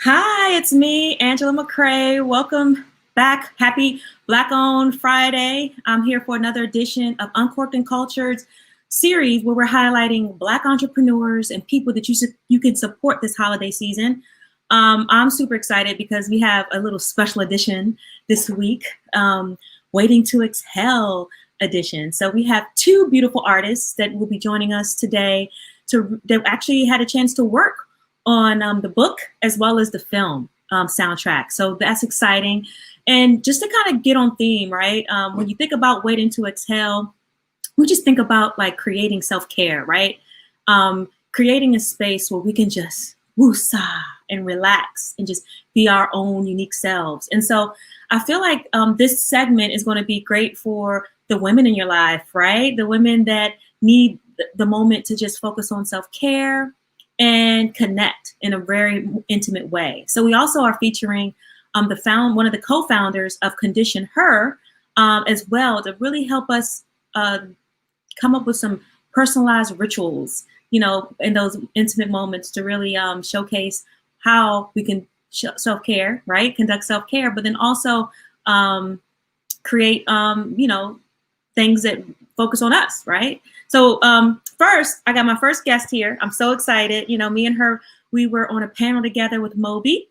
Hi, it's me, Angela McCrae. Welcome back. Happy Black Owned Friday. I'm here for another edition of Uncorked and Cultured series where we're highlighting Black entrepreneurs and people that you can support this holiday season. I'm super excited because we have a little special edition this week, Waiting to Exhale edition. So we have two beautiful artists that will be joining us today that actually had a chance to work on the book as well as the film soundtrack. So that's exciting. And just to kind of get on theme, right? When you think about Waiting to Exhale, we just think about like creating self-care, right? Creating a space where we can just woosah and relax and just be our own unique selves. And so I feel like this segment is going to be great for the women in your life, right? The women that need the moment to just focus on self-care and connect in a very intimate way. So we also are featuring one of the co-founders of ConditionHer as well to really help us come up with some personalized rituals, in those intimate moments to really showcase how we can self-care, right? Conduct self-care, but then also create, things that focus on us, right? So first, I got my first guest here. I'm so excited. Me and her, we were on a panel together with Moby,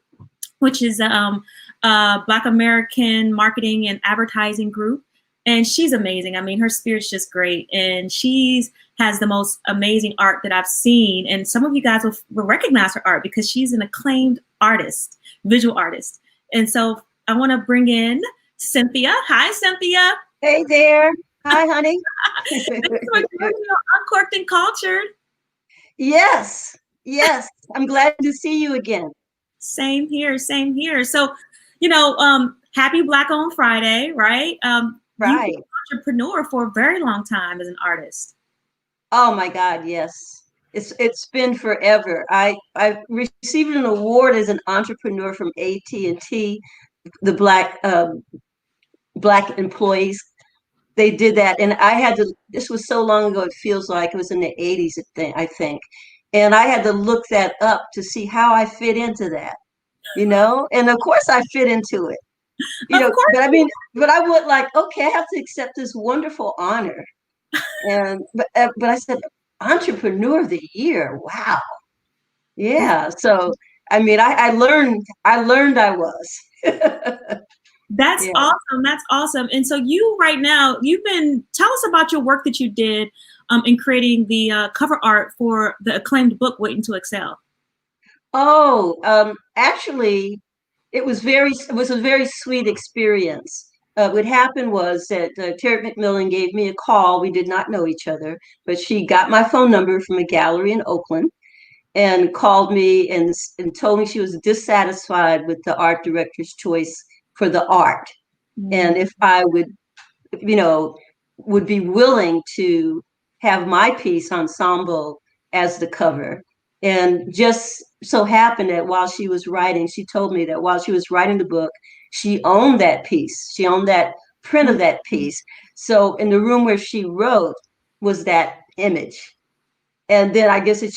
which is a Black American marketing and advertising group. And she's amazing. I mean, her spirit's just great. And has the most amazing art that I've seen. And some of you guys will recognize her art because she's an acclaimed artist, visual artist. And so I want to bring in Synthia. Hi, Synthia. Hey there. Hi, honey. Thanks for joining me on Uncorked and Cultured. Yes, yes. I'm glad to see you again. Same here, same here. So, happy Black Owned Friday, right? You've been Right. an entrepreneur for a very long time as an artist. Oh my God, yes. It's been forever. I received an award as an entrepreneur from AT&T, the black employees. They did that, and I had to. This was so long ago. It feels like it was in the 80s, I think, and I had to look that up to see how I fit into that. And of course I fit into it. Of course. But I would like, okay, I have to accept this wonderful honor. But I said, entrepreneur of the year. Wow. Yeah. So, I learned I was. That's Yeah. awesome. That's awesome. And so you right now, tell us about your work that you did in creating the cover art for the acclaimed book, Waiting to Excel. Oh, actually, it was a very sweet experience. What happened was that Terry McMillan gave me a call. We did not know each other, but she got my phone number from a gallery in Oakland and called me and told me she was dissatisfied with the art director's choice for the art. Mm. And if I you know, would be willing to have my piece ensemble as the cover. And just so happened that while she was writing, she told me that while she was writing the book, she owned that piece. She owned that print of that piece. So in the room where she wrote was that image. And then I guess and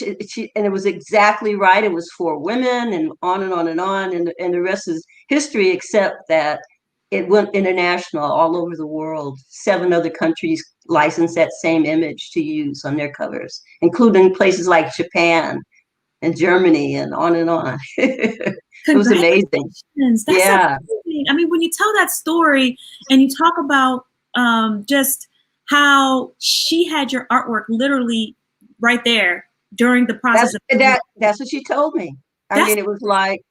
it was exactly right. It was for women and on and on and on. And the rest is history, except that it went international all over the world. 7 other countries licensed that same image to use on their covers, including places like Japan and Germany and on and on. It was amazing. That's Yeah. amazing. I mean, when you tell that story and you talk about just how she had your artwork literally right there during the process That's what she told me. I that's mean, it was like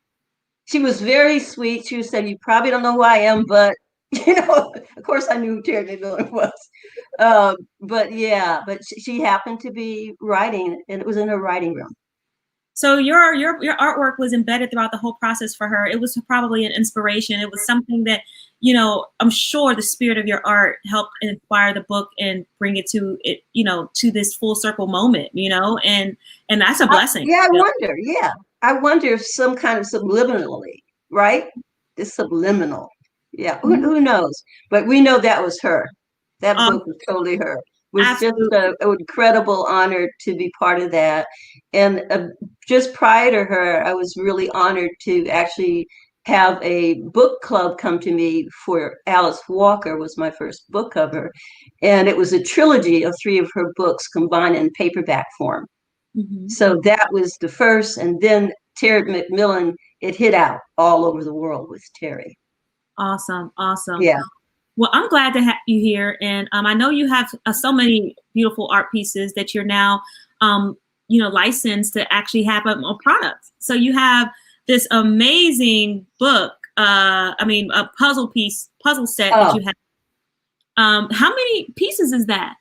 she was very sweet. She said, "You probably don't know who I am, but of course, I knew who Terry Miller was." But yeah, but she happened to be writing, and it was in her writing room. so your artwork was embedded throughout the whole process for her. It was probably an inspiration. It was something that, I'm sure the spirit of your art helped inspire the book and bring it to this full circle moment, and that's a blessing. Yeah, I wonder. Yeah, I wonder if some kind of subliminally, right? It's subliminal. Yeah, who knows? But we know that was her. That Um, book was totally her. was just Absolutely. an incredible honor to be part of that. And just prior to her, I was really honored to actually have a book club come to me for Alice Walker was my first book cover. And it was a trilogy of 3 of her books combined in paperback form. Mm-hmm. So that was the first. And then Terry McMillan, it hit out all over the world with Terry. Awesome. Awesome. Yeah. Well, I'm glad to have you here. And I know you have so many beautiful art pieces that you're now, licensed to actually have a product. So you have this amazing book, a puzzle set that you have. How many pieces is that?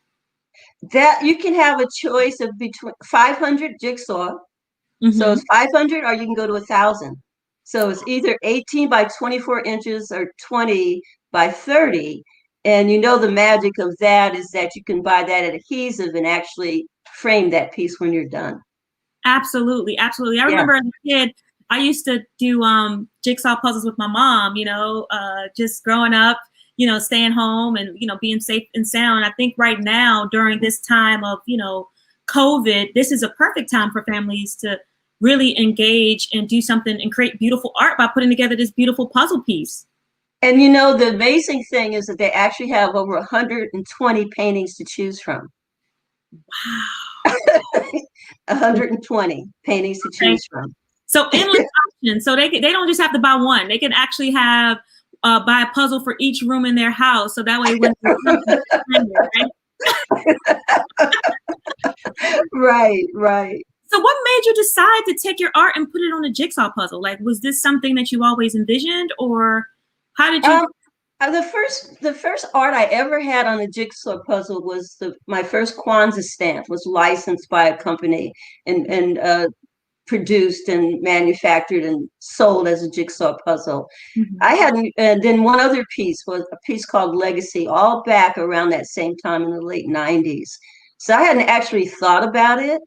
That you can have a choice of between 500 jigsaw. Mm-hmm. So it's 500 or you can go to 1,000. So it's either 18 by 24 inches or 20 by 30. And the magic of that is that you can buy that adhesive and actually frame that piece when you're done. Absolutely. Absolutely. I remember as a kid, I used to do jigsaw puzzles with my mom, just growing up, staying home and, being safe and sound. I think right now during this time of, COVID, this is a perfect time for families to really engage and do something and create beautiful art by putting together this beautiful puzzle piece. And the amazing thing is that they actually have over 120 paintings to choose from. Wow. 120 paintings to choose from. So endless options. So they don't just have to buy one. They can actually have buy a puzzle for each room in their house. So that way when Right. So what made you decide to take your art and put it on a jigsaw puzzle? Like, was this something that you always envisioned, or how did you? The first art I ever had on a jigsaw puzzle was my first Kwanzaa stamp was licensed by a company and produced and manufactured and sold as a jigsaw puzzle. Mm-hmm. I hadn't, and then one other piece was a piece called Legacy, all back around that same time in the late 90s. So I hadn't actually thought about it,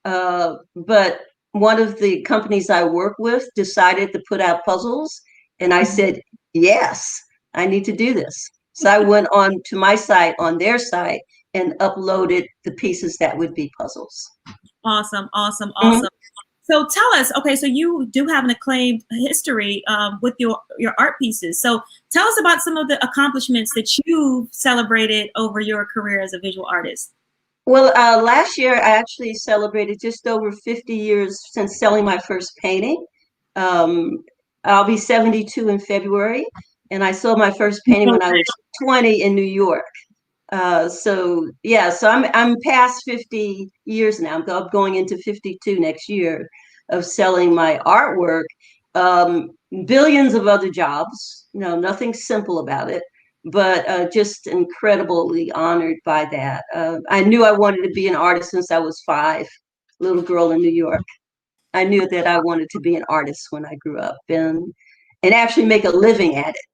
but one of the companies I work with decided to put out puzzles, and I said, yes, I need to do this. So I went on to my site, on their site, and uploaded the pieces that would be puzzles. Awesome. Mm-hmm. So tell us, okay, so you do have an acclaimed history with your art pieces. So tell us about some of the accomplishments that you've celebrated over your career as a visual artist. Well, last year I actually celebrated just over 50 years since selling my first painting. I'll be 72 in February, and I sold my first painting when I was 20 in New York. So I'm past 50 years now. I'm going into 52 next year of selling my artwork. Billions of other jobs, nothing simple about it, but just incredibly honored by that. I knew I wanted to be an artist since I was 5, little girl in New York. I knew that I wanted to be an artist when I grew up and actually make a living at it.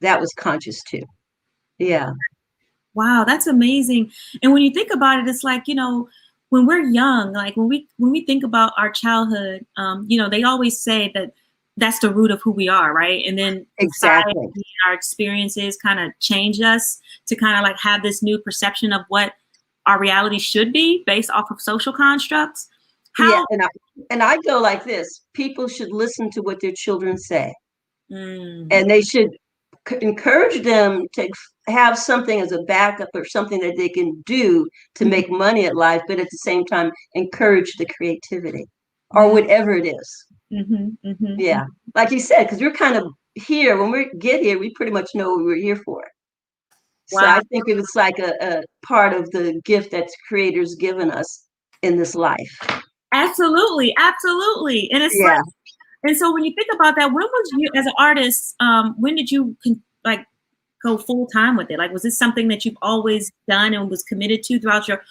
That was conscious too. Yeah. Wow, that's amazing. And when you think about it, it's like, when we're young, like when we think about our childhood, they always say that that's the root of who we are, right? And then exactly our experiences kind of change us to kind of like have this new perception of what our reality should be based off of social constructs. And I go like this: people should listen to what their children say, and they should encourage them to have something as a backup or something that they can do to make money at life, but at the same time encourage the creativity or whatever it is. Yeah, like you said, because we're kind of here when we get here, we pretty much know what we're here for. Wow. So I think it was like a part of the gift that creator's given us in this life. Absolutely. And it's like, and so when you think about that, when was you as an artist, when did you like go full time with it? Like, was this something that you've always done and was committed to throughout your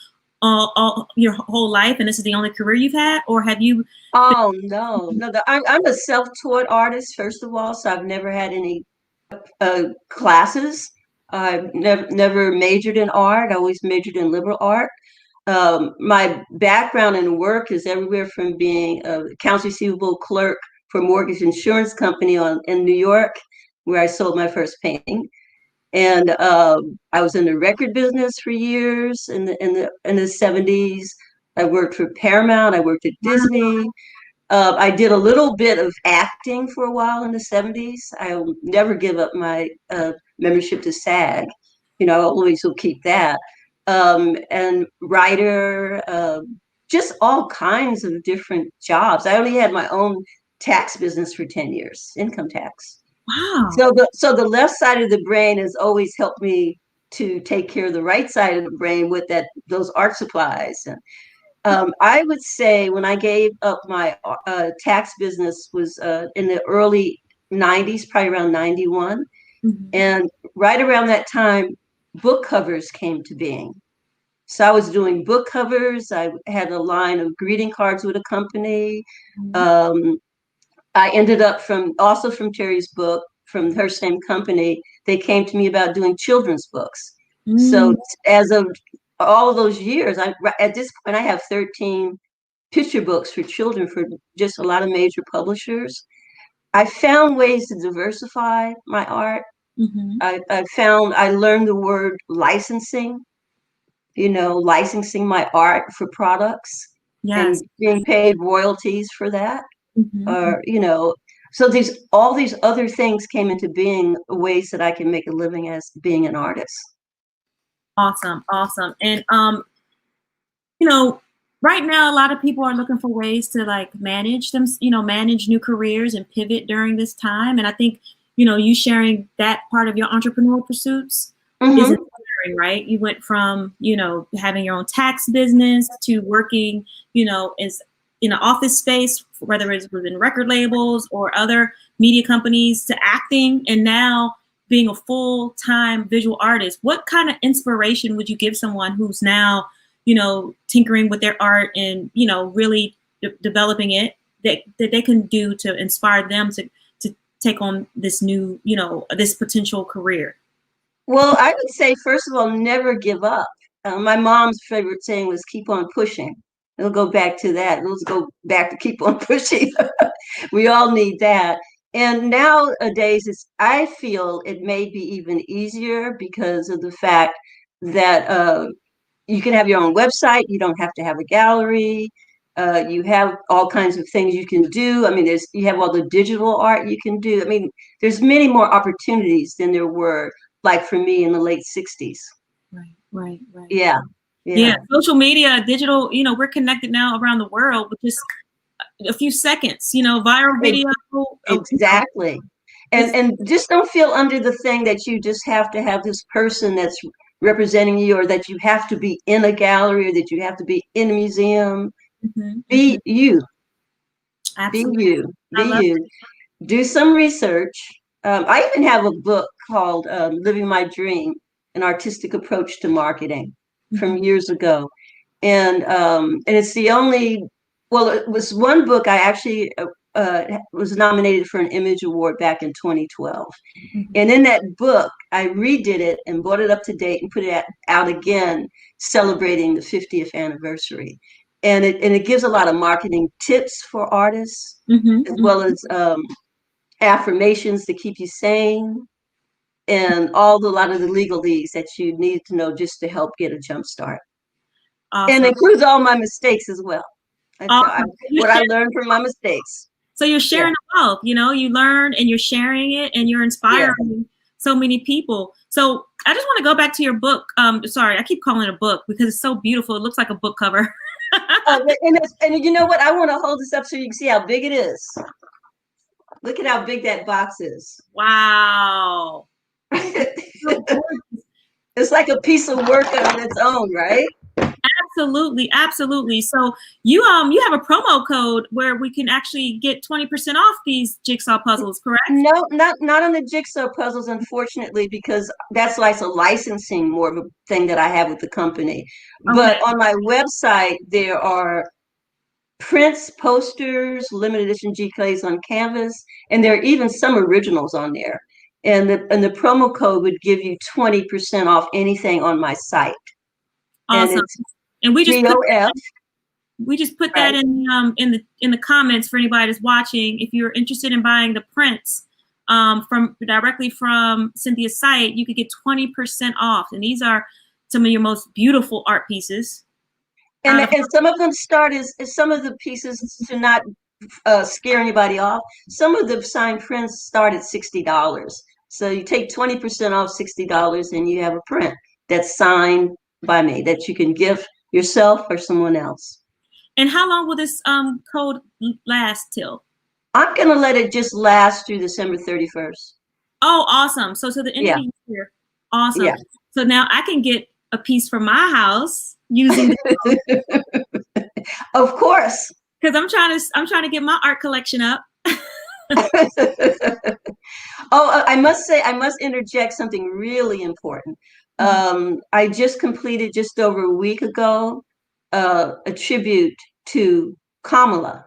whole life, and this is the only career you've had, or have you? Oh no. I'm a self-taught artist, first of all, so I've never had any classes. I've never majored in art. I always majored in liberal art. My background in work is everywhere from being an accounts receivable clerk for a mortgage insurance company in New York, where I sold my first painting. And I was in the record business for years in the 70s. I worked for Paramount. I worked at Disney. I did a little bit of acting for a while in the 70s. I'll never give up my membership to SAG. You know, I always will keep that. And writer, just all kinds of different jobs. I only had my own tax business for 10 years, income tax. Wow. So the left side of the brain has always helped me to take care of the right side of the brain with those art supplies. And I would say when I gave up my tax business was in the early 90s, probably around 91. Mm-hmm. And right around that time, book covers came to being. So I was doing book covers. I had a line of greeting cards with a company. I ended up also from Terry's book, from her same company. They came to me about doing children's books. So as of all of those years, at this point, I have 13 picture books for children for just a lot of major publishers. I found ways to diversify my art. I learned the word licensing, licensing my art for products and being paid royalties for that. Or, so all these other things came into being, ways that I can make a living as being an artist. Awesome. And right now a lot of people are looking for ways to like manage them, manage new careers and pivot during this time. And I think, you sharing that part of your entrepreneurial pursuits is inspiring, right? You went from, having your own tax business to working, as in an office space, whether it's within record labels or other media companies, to acting, and now being a full-time visual artist. What kind of inspiration would you give someone who's now, tinkering with their art and, really developing it that they can do to inspire them to take on this new, this potential career? Well, I would say, first of all, never give up. My mom's favorite saying was keep on pushing. It'll go back to that. Let's go back to keep on pushing. We all need that. And nowadays, I feel it may be even easier because of the fact that you can have your own website. You don't have to have a gallery. You have all kinds of things you can do. I mean, you have all the digital art you can do. I mean, there's many more opportunities than there were, like for me in the late 60s. Right. Yeah. Social media, digital, we're connected now around the world with just a few seconds, viral video. Exactly. And just don't feel under the thing that you just have to have this person that's representing you, or that you have to be in a gallery, or that you have to be in a museum. Be you. Absolutely. Be you. Do some research. I even have a book called Living My Dream, An Artistic Approach to Marketing, from years ago. And it's the only, well, it was one book I actually was nominated for an Image Award back in 2012. And in that book, I redid it and brought it up to date and put it out again, celebrating the 50th anniversary. And it gives a lot of marketing tips for artists, as well as affirmations to keep you sane, and a lot of the legalese that you need to know just to help get a jump start. Awesome. And includes all my mistakes as well. Awesome. What I learned from my mistakes. So you're sharing the wealth, you learn and you're sharing it and you're inspiring so many people. So I just want to go back to your book. Sorry, I keep calling it a book because it's so beautiful. It looks like a book cover. And you know what? I want to hold this up so you can see how big it is. Look at how big that box is. Wow. It's like a piece of work on its own, right? Absolutely. So you have a promo code where we can actually get 20% off these jigsaw puzzles, correct? No, not on the jigsaw puzzles, unfortunately, because that's like a licensing more of a thing that I have with the company. Okay. But on my website, there are prints, posters, limited edition G-clays on canvas, and there are even some originals on there. And the promo code would give you 20% off anything on my site. Awesome. And we just put right. that in the comments for anybody that's watching. If you're interested in buying the prints, from directly from Cynthia's site, you could get 20% off. And these are some of your most beautiful art pieces. And some of them start as some of the pieces, to not scare anybody off. Some of the signed prints start at $60. So you take 20% off $60 and you have a print that's signed by me that you can gift yourself or someone else. And how long will this code last till? I'm going to let it just last through December 31st. Oh, awesome. So the end of the year. Awesome. Yeah. So now I can get a piece from my house using Of course. Because I'm trying to get my art collection up. Oh, I must interject something really important. I just completed, just over a week ago, a tribute to Kamala.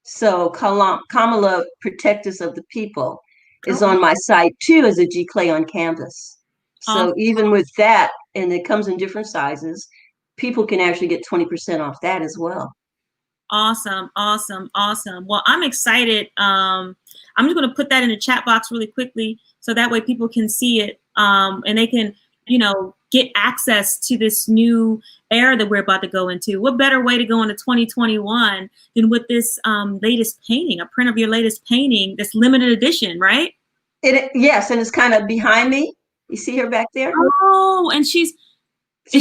So Kamala, Protectors of the People, is on my site too as a G-Clay on canvas. So even with that, and it comes in different sizes, people can actually get 20% off that as well. Awesome, awesome, awesome. Well, I'm excited. I'm just going to put that in the chat box really quickly so that way people can see it, and they can, get access to this new era that we're about to go into. What better way to go into 2021 than with this latest painting, a print of your latest painting, this limited edition, right? Yes, and it's kind of behind me. You see her back there? Oh, and she's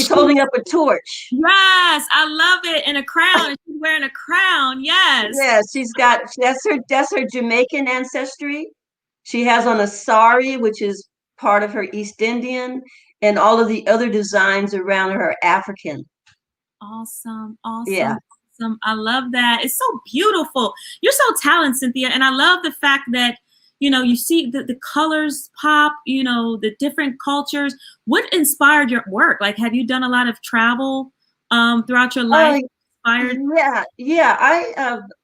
holding up a torch. Yes, I love it. And a crown. She's wearing a crown. Yes. Yeah, that's her Jamaican ancestry. She has on a sari, which is part of her East Indian, and all of the other designs around her are African. Awesome. Awesome. Yeah. Awesome. I love that. It's so beautiful. You're so talented, Synthia. And I love the fact that you see the colors pop, the different cultures. What inspired your work? Like, have you done a lot of travel throughout your life? Yeah.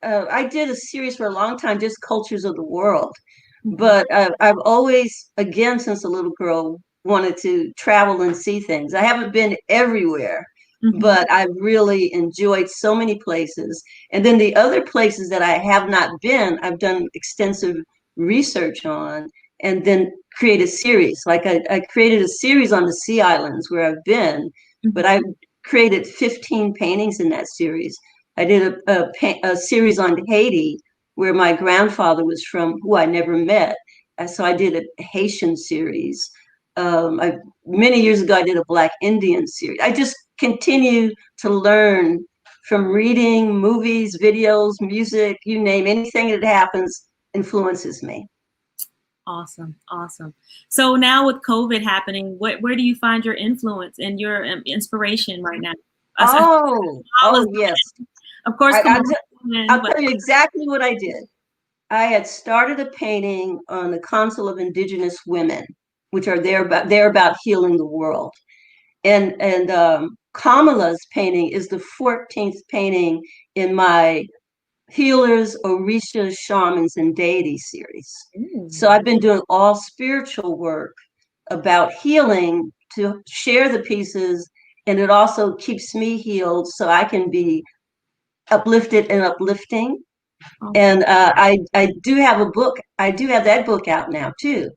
I did a series for a long time, just Cultures of the World. But I've always, again, since a little girl, wanted to travel and see things. I haven't been everywhere, but I've really enjoyed so many places. And then the other places that I have not been, I've done extensive research on, and then create a series. Like I created a series on the Sea Islands where I've been, but I created 15 paintings in that series. I did a series on Haiti, where my grandfather was from, who I never met. So I did a Haitian series. Many years ago, I did a Black Indian series. I just continue to learn from reading, movies, videos, music, you name anything that happens influences me. Awesome. Awesome. So now with COVID happening, where do you find your influence and your inspiration right now? Yes. Of course. I'll tell you exactly what I did. I had started a painting on the Council of Indigenous Women, which are they're about healing the world. And Kamala's painting is the 14th painting in my Healers, Orishas, Shamans, and Deity series. So I've been doing all spiritual work about healing to share the pieces, and it also keeps me healed so I can be uplifted and uplifting. And I do have a book. I do have that book out now too,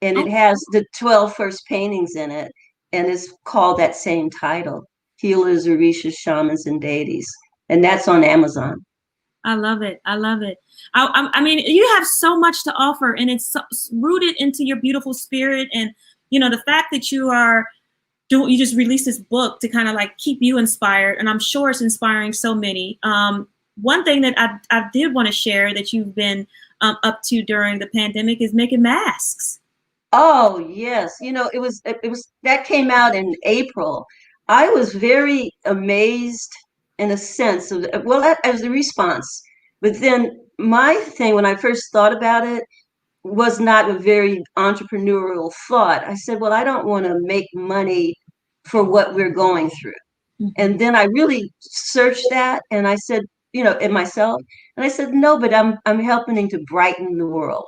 and it has the 12 first paintings in it, and it's called that same title, Healers, Orishas, Shamans, and Deities, and that's on Amazon. I love it. I love it. I mean, you have so much to offer, and it's rooted into your beautiful spirit. And, the fact that you just released this book to kind of like keep you inspired. And I'm sure it's inspiring so many. One thing that I did want to share that you've been up to during the pandemic is making masks. Oh, yes. It was that came out in April. I was very amazed in a sense of, that as a response. But then my thing, when I first thought about it, was not a very entrepreneurial thought. I said, well, I don't want to make money for what we're going through. And then I really searched that, and I said, in myself, and I said, no, but I'm helping to brighten the world.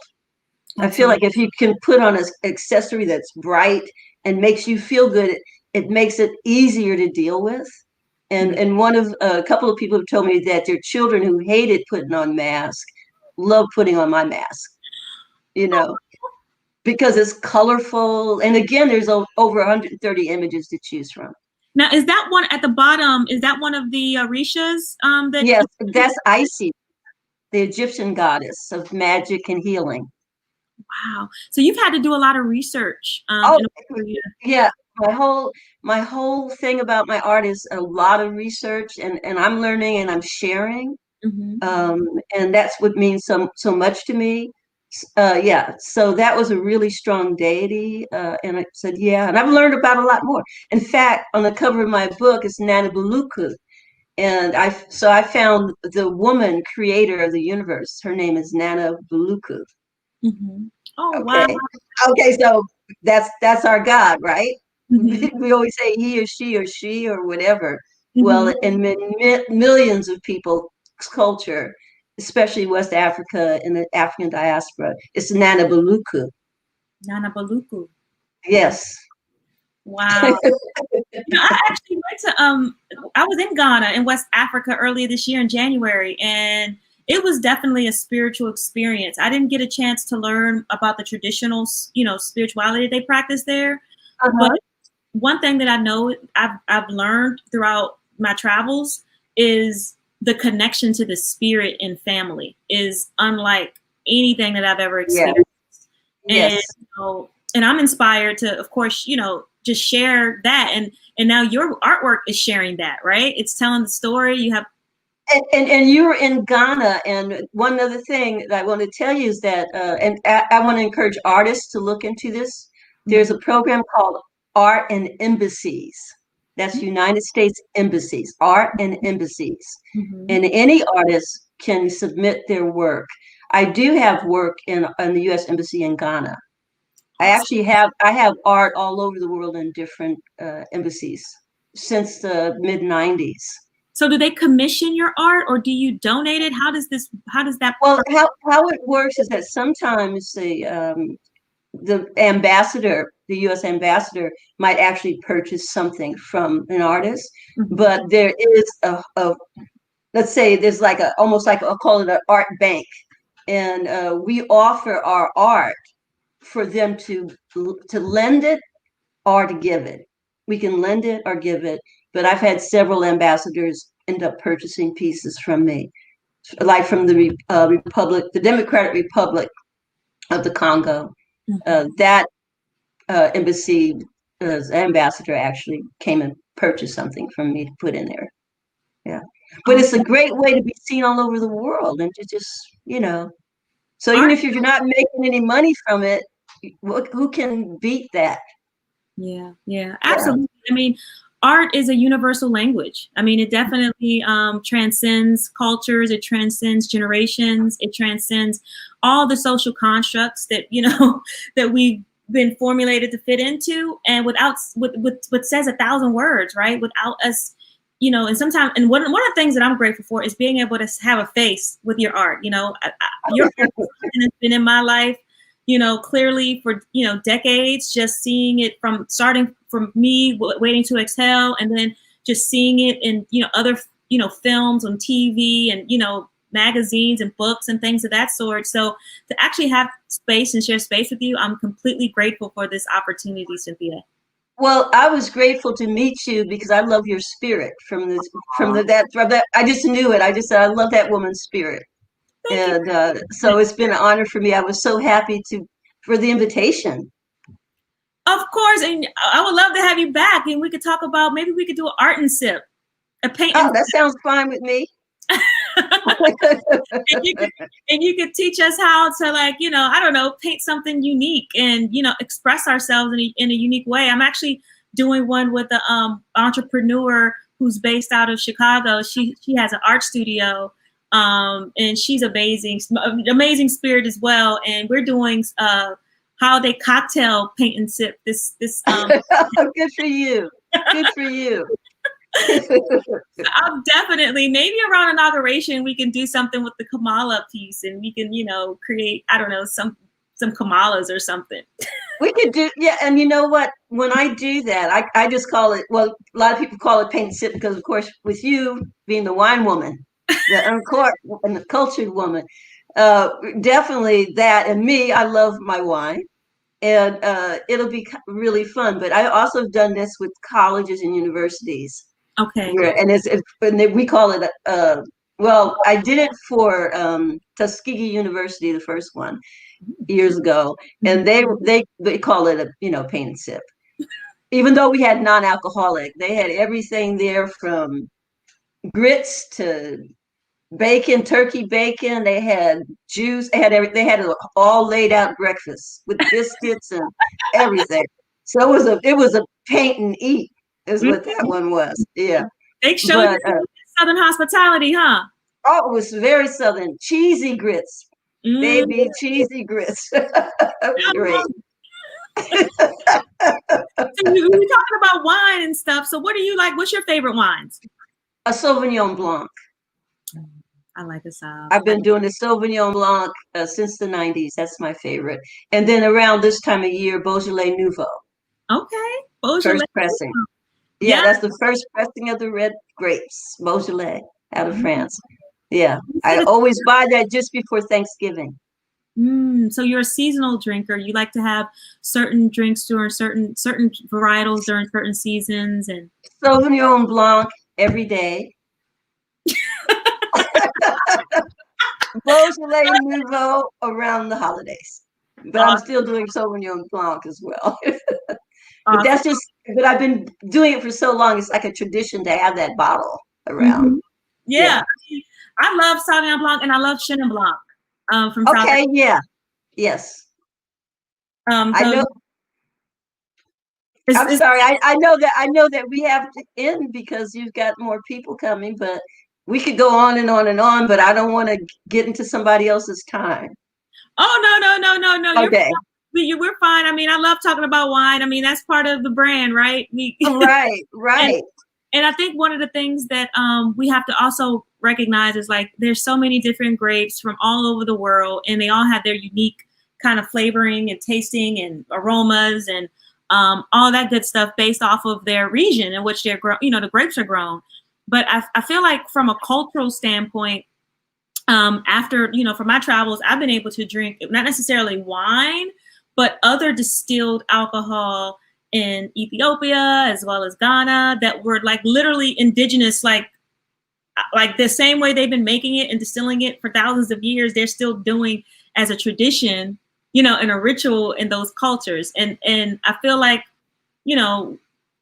I feel like if you can put on an accessory that's bright and makes you feel good, it makes it easier to deal with. And a couple of people have told me that their children who hated putting on masks love putting on my mask. you know, because it's colorful. And again, there's over 130 images to choose from. Now, is that one at the bottom? Is that one of the Orishas? Yes, that's Isis, the Egyptian goddess of magic and healing. Wow. So you've had to do a lot of research. Oh, yeah. My whole thing about my art is a lot of research, and I'm learning and I'm sharing. And that's what means so much to me. Yeah, so that was a really strong deity, and I said, yeah, and I've learned about a lot more. In fact, on the cover of my book is Nana Buluku, and I found the woman creator of the universe. Her name is Nana Buluku. Oh, okay. wow. Okay, so that's our God, right? We always say he or she or whatever. Well, in millions of people's culture, especially West Africa and the African diaspora, it's Nana Buluku. Nana Buluku. Yes. Wow. I actually went to I was in Ghana in West Africa earlier this year in January, and it was definitely a spiritual experience. I didn't get a chance to learn about the traditional, spirituality they practice there. But one thing that I know I've learned throughout my travels is the connection to the spirit and family is unlike anything that I've ever experienced. Yes. And I'm inspired to, of course, just share that. And now your artwork is sharing that, right? It's telling the story. You have. And you were in Ghana, and one other thing that I want to tell you is that, and I want to encourage artists to look into this. There's a program called Art and Embassies. That's United States Embassies, Art and Embassies. And any artist can submit their work. I do have work in the U.S. Embassy in Ghana. I actually have art all over the world in different embassies since the mid 90s. So do they commission your art, or do you donate it? How does that? Well, how it works is that sometimes the ambassador, the U.S. ambassador, might actually purchase something from an artist, but there is a let's say there's like almost like I'll call it an art bank, and we offer our art for them to lend it or to give it. We can lend it or give it, but I've had several ambassadors end up purchasing pieces from me, like from the Republic, the Democratic Republic of the Congo. That embassy ambassador actually came and purchased something from me to put in there. Yeah, but it's a great way to be seen all over the world, and to just So even if you're not making any money from it, who can beat that? Yeah, absolutely. I mean, art is a universal language. I mean, it definitely transcends cultures. It transcends generations. It transcends all the social constructs that that we've been formulated to fit into. And without what says 1,000 words, right? Without us, and sometimes, and one of the things that I'm grateful for is being able to have a face with your art. Your art has been in my life, clearly for, decades, just seeing it starting from me waiting to exhale, and then just seeing it in, other, films on TV and, magazines and books and things of that sort. So to actually have space and share space with you, I'm completely grateful for this opportunity, Synthia. Well, I was grateful to meet you because I love your spirit from that. I just knew it. I just said, I love that woman's spirit. And so it's been an honor for me. I was so happy for the invitation. Of course, and I would love to have you back, and we could talk about, maybe we could do an art and sip, a paint. Oh, that sounds fine with me. and you could teach us how to, like, I don't know, paint something unique and express ourselves in a unique way. I'm actually doing one with an entrepreneur who's based out of Chicago. She has an art studio. And she's amazing spirit as well. And we're doing holiday cocktail paint and sip. This good for you. Good for you. I'm definitely, maybe around inauguration, we can do something with the Kamala piece, and we can, create, I don't know, some Kamalas or something. We could do, yeah. And you know what? When I do that, I just call it, well, a lot of people call it paint and sip because, of course, with you being the wine woman, the uncorked and the cultured woman, Definitely that. And me, I love my wine. And it'll be really fun. But I also have done this with colleges and universities. Okay. Where, and we call it, well, I did it for Tuskegee University, the first one, years ago. And they call it a, paint and sip. Even though we had non-alcoholic, they had everything there from grits to bacon, turkey bacon. They had juice. They had an all laid out breakfast with biscuits and everything. So it was a paint and eat is what that one was. Yeah. They showed But you Southern hospitality, huh? oh, it was very Southern. Cheesy grits, Mm. baby, cheesy grits. That was great. So we were talking about wine and stuff. So what do you like? What's your favorite wines? A Sauvignon Blanc. I like this. I've been doing the Sauvignon Blanc since the 90s. That's my favorite. And then around this time of year, Beaujolais Nouveau. Okay. Beaujolais. First pressing. Yeah, Yeah. that's the first pressing of the red grapes, Beaujolais, out of France. Yeah, I always buy that just before Thanksgiving. So you're a seasonal drinker. You like to have certain drinks during certain varietals during certain seasons, and Sauvignon Blanc every day. Beaujolais Nouveau around the holidays. But I'm still doing Sauvignon Blanc as well. But that's just, but I've been doing it for so long, it's like a tradition to have that bottle around. Mm-hmm. Yeah. I love Sauvignon Blanc and I love Chenin Blanc from South Okay, yeah. Yes. So I know. I'm sorry. I know that we have to end because you've got more people coming, but we could go on and on and on, but I don't want to get into somebody else's time. Oh, no. Okay. We're fine. I mean, I love talking about wine. I mean, that's part of the brand, right? Right. And I think one of the things that we have to also recognize is like there's so many different grapes from all over the world, and they all have their unique kind of flavoring and tasting and aromas and all that good stuff based off of their region in which they're the grapes are grown. But I feel like from a cultural standpoint, after for my travels, I've been able to drink not necessarily wine, but other distilled alcohol in Ethiopia as well as Ghana that were like literally indigenous, like the same way they've been making it and distilling it for thousands of years, they're still doing as a tradition, in a ritual in those cultures. And I feel like,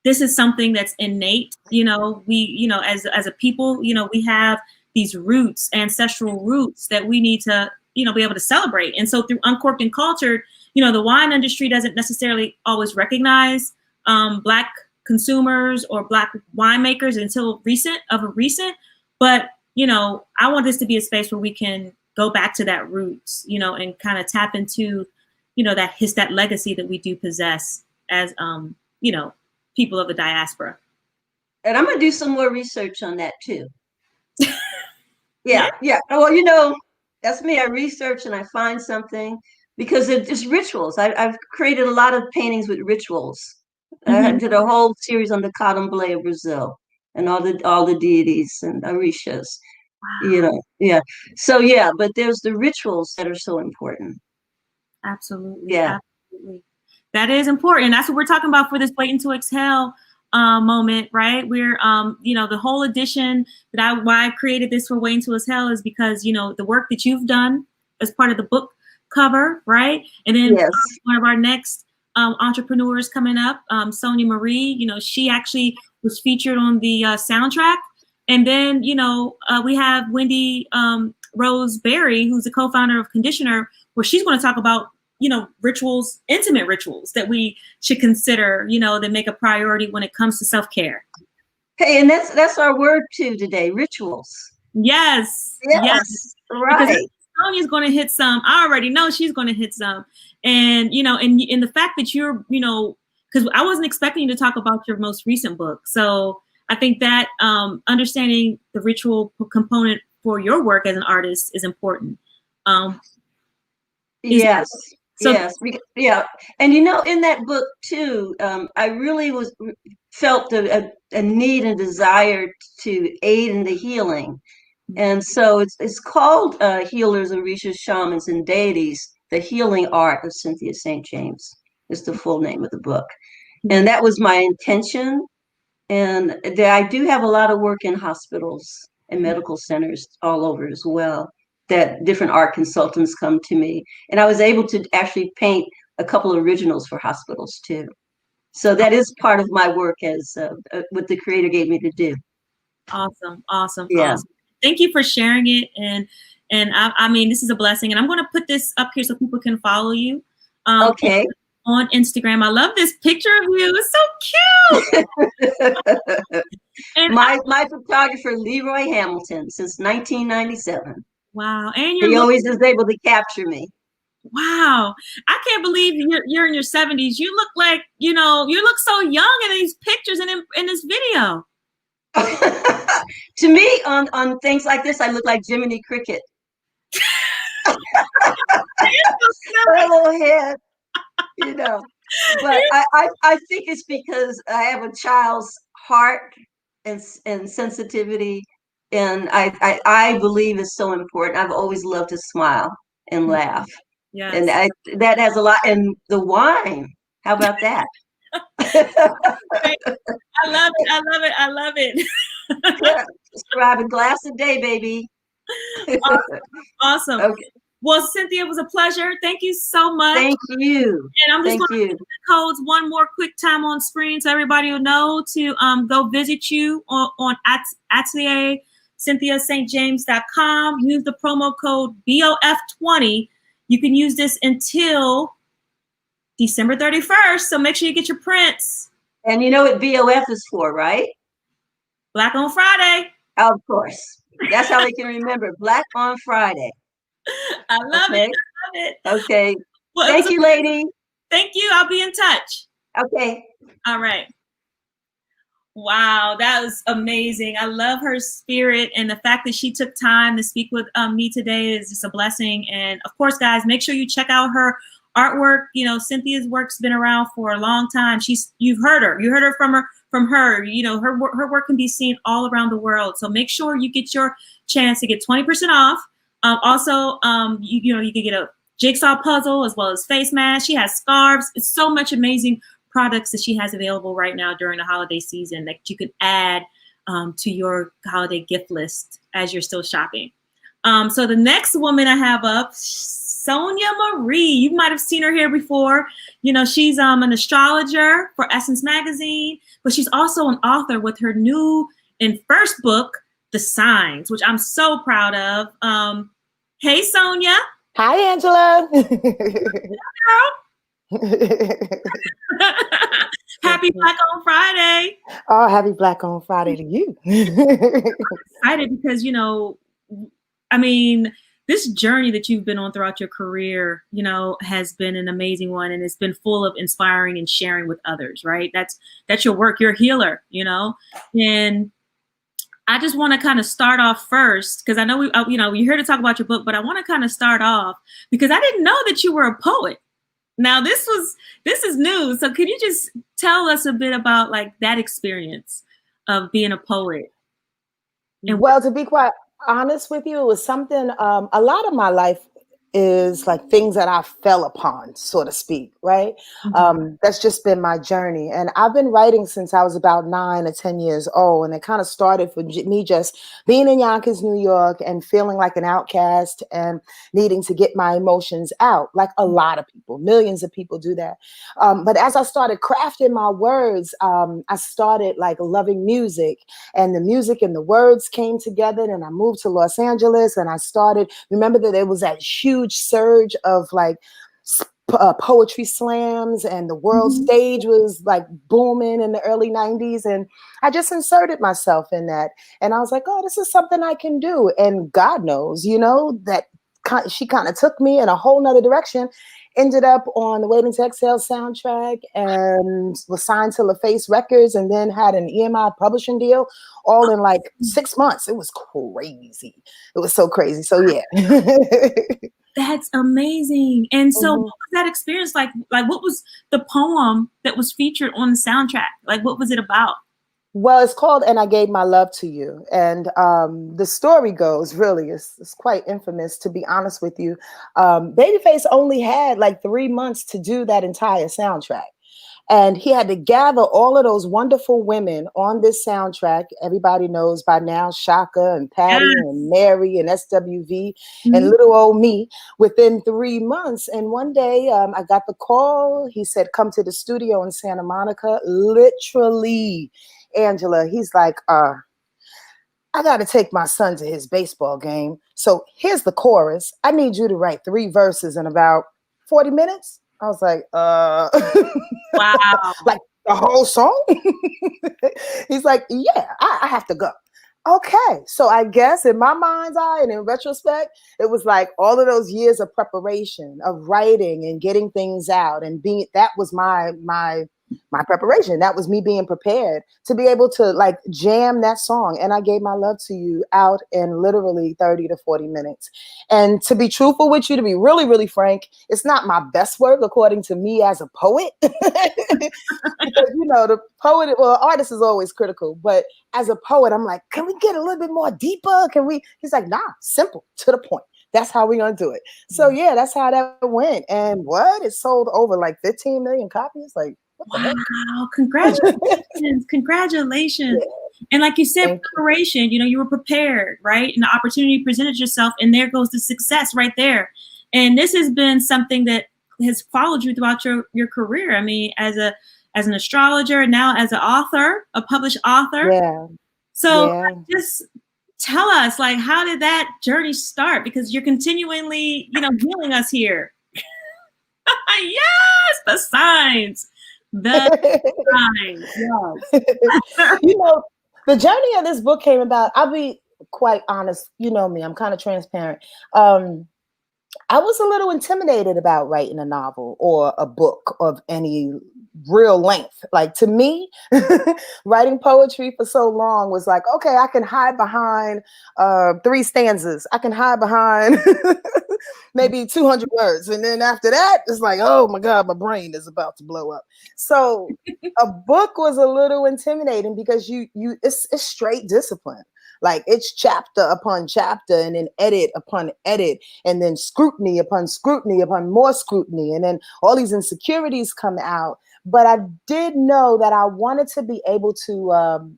this is something that's innate, we, as a people, we have these roots, ancestral roots that we need to, be able to celebrate. And so through Uncorked and Cultured, the wine industry doesn't necessarily always recognize Black consumers or Black winemakers until recent. But, I want this to be a space where we can go back to that roots, and kind of tap into, that legacy that we do possess as, people of the diaspora. And I'm going to do some more research on that too. Yeah. Well, that's me. I research and I find something because it's rituals. I've created a lot of paintings with rituals. Mm-hmm. I did a whole series on the Candomblé of Brazil and all the deities and orishas. Wow. Yeah. So yeah, but there's the rituals that are so important. Absolutely. Yeah. Absolutely. That is important. That's what we're talking about for this Waiting to Exhale moment, right? We're, the whole edition why I created this for Waiting to Exhale is because, the work that you've done as part of the book cover, right? And then one of our next entrepreneurs coming up, Sonya Marie, she actually was featured on the soundtrack. And then, we have Wendy Rose Berry, who's the co-founder of ConditionHer, where she's going to talk about, rituals, intimate rituals that we should consider, that make a priority when it comes to self-care. Hey, and that's our word too today, rituals. Yes. Right. Because Sonya's going to hit some. I already know she's going to hit some. And, and the fact that you're, because I wasn't expecting you to talk about your most recent book. So I think that understanding the ritual component for your work as an artist is important. Yes. Yes. Yeah. And, in that book too, I really felt a need and desire to aid in the healing And so it's called Healers, Orishas, Shamans, and Deities, The Healing Art of Synthia St. James is the full name of the book. And that was my intention. And I do have a lot of work in hospitals and medical centers all over as well, that different art consultants come to me. And I was able to actually paint a couple of originals for hospitals too. So that is part of my work as what the creator gave me to do. Awesome, awesome, Yeah. awesome. Thank you for sharing it. And I mean, this is a blessing. And I'm going to put this up here so people can follow you. Okay. On Instagram. I love this picture of you. It's so cute. And my photographer, Leroy Hamilton, since 1997. Wow. And he always is able to capture me. Wow. I can't believe you're in your 70s. You look like, you look so young in these pictures and in this video. To me, on things like this, I look like Jiminy Cricket. Her little head, But I think it's because I have a child's heart and sensitivity, and I believe it's so important. I've always loved to smile and laugh. Yes. And that has a lot. And the wine, how about that? I love it. I love it. I love it. Yeah, just grab a glass a day, baby. Awesome. Okay. Well, Synthia, it was a pleasure. Thank you so much. Thank you. And I'm just going to put the codes one more quick time on screen so everybody will know to go visit you on Atelier CynthiaSaintJames.com. Use the promo code BOF20. You can use this until December 31st. So make sure you get your prints. And you know what BOF is for, right? Black on Friday. Of course. That's how they can remember. Black on Friday. I love it. I love it. Okay. Well, thank you, lady. Thank you. I'll be in touch. Okay. All right. Wow, that was amazing. I love her spirit, and the fact that she took time to speak with me today is just a blessing. And of course, guys, make sure you check out her artwork. Cynthia's work's been around for a long time. You've heard her. You heard her from her. Her work can be seen all around the world. So make sure you get your chance to get 20% off. Also, you can get a jigsaw puzzle as well as face masks. She has scarves. It's so much amazing products that she has available right now during the holiday season that you can add to your holiday gift list as you're still shopping. So the next woman I have up, Sonya Marie. You might have seen her here before. She's an astrologer for Essence Magazine, but she's also an author with her new and first book, The Signs, which I'm so proud of. Hey, Sonya. Hi, Angela. Happy Black on Friday. Oh, happy Black on Friday to you. I'm excited because, this journey that you've been on throughout your career, has been an amazing one, and it's been full of inspiring and sharing with others, right? That's your work. You're a healer, and I just want to kind of start off first because I know we're here to talk about your book, but I want to kind of start off because I didn't know that you were a poet. Now this is new. So can you just tell us a bit about that experience of being a poet? And well, to be quite honest with you, it was something, a lot of my life is things that I fell upon, so to speak, right? Mm-hmm. That's just been my journey. And I've been writing since I was about 9 or 10 years old. And it kind of started for me just being in Yonkers, New York, and feeling like an outcast and needing to get my emotions out, like a lot of people, millions of people do that. But as I started crafting my words, I started loving music, and the music and the words came together. And I moved to Los Angeles, and I started, remember that there was that huge surge of poetry slams, and the world mm-hmm. stage was booming in the early 90s. And I just inserted myself in that. And I was like, oh, this is something I can do. And God knows, that she kind of took me in a whole nother direction, ended up on the Waiting to Exhale soundtrack, and was signed to LaFace Records, and then had an EMI publishing deal all in 6 months. It was crazy. It was so crazy. So yeah. That's amazing. And so what was that experience like? What was the poem that was featured on the soundtrack? What was it about? Well, it's called "And I Gave My Love to You," and the story goes really it's quite infamous. To be honest with you, Babyface only had like 3 months to do that entire soundtrack. And he had to gather all of those wonderful women on this soundtrack. Everybody knows by now Shaka and Patty Yes. and Mary and SWV Mhm. and little old me within 3 months. And one day I got the call. He said, come to the studio in Santa Monica. Literally, Angela, he's like, I got to take my son to his baseball game. So here's the chorus. I need you to write 3 verses in about 40 minutes. I was like, Wow. like the whole song? He's like, yeah, I have to go. Okay. So I guess in my mind's eye and in retrospect, it was like all of those years of preparation, of writing and getting things out and being, that was my preparation. That was me being prepared to be able to like jam that song. And I Gave My Love to You out in literally 30 to 40 minutes. And to be truthful with you, to be really, really frank, it's not my best work according to me as a poet. Because, you know, the poet, well, artist is always critical, but as a poet, I'm like, can we get a little bit more deeper? Can we? He's like, nah, simple, to the point. That's how we're going to do it. So yeah, that's how that went. And what? It sold over like 15 million copies. Like, wow, congratulations. Congratulations. Yeah. And like you said, thank preparation, you were prepared, right? And the opportunity presented yourself, and there goes the success right there. And this has been something that has followed you throughout your career. I mean, as an astrologer, now as an author, a published author. Yeah. So just tell us, like, how did that journey start? Because you're continually, healing us here. Yes, the signs. The signs. Yes. The journey of this book came about, I'll be quite honest, you know me, I'm kind of transparent. I was a little intimidated about writing a novel or a book of any real length. Like, to me, writing poetry for so long was like, okay, I can hide behind 3 stanzas. I can hide behind maybe 200 words. And then after that, it's like, oh my God, my brain is about to blow up. So a book was a little intimidating because it's straight discipline. Like, it's chapter upon chapter and then edit upon edit and then scrutiny upon scrutiny upon more scrutiny. And then all these insecurities come out. But I did know that I wanted to be able to,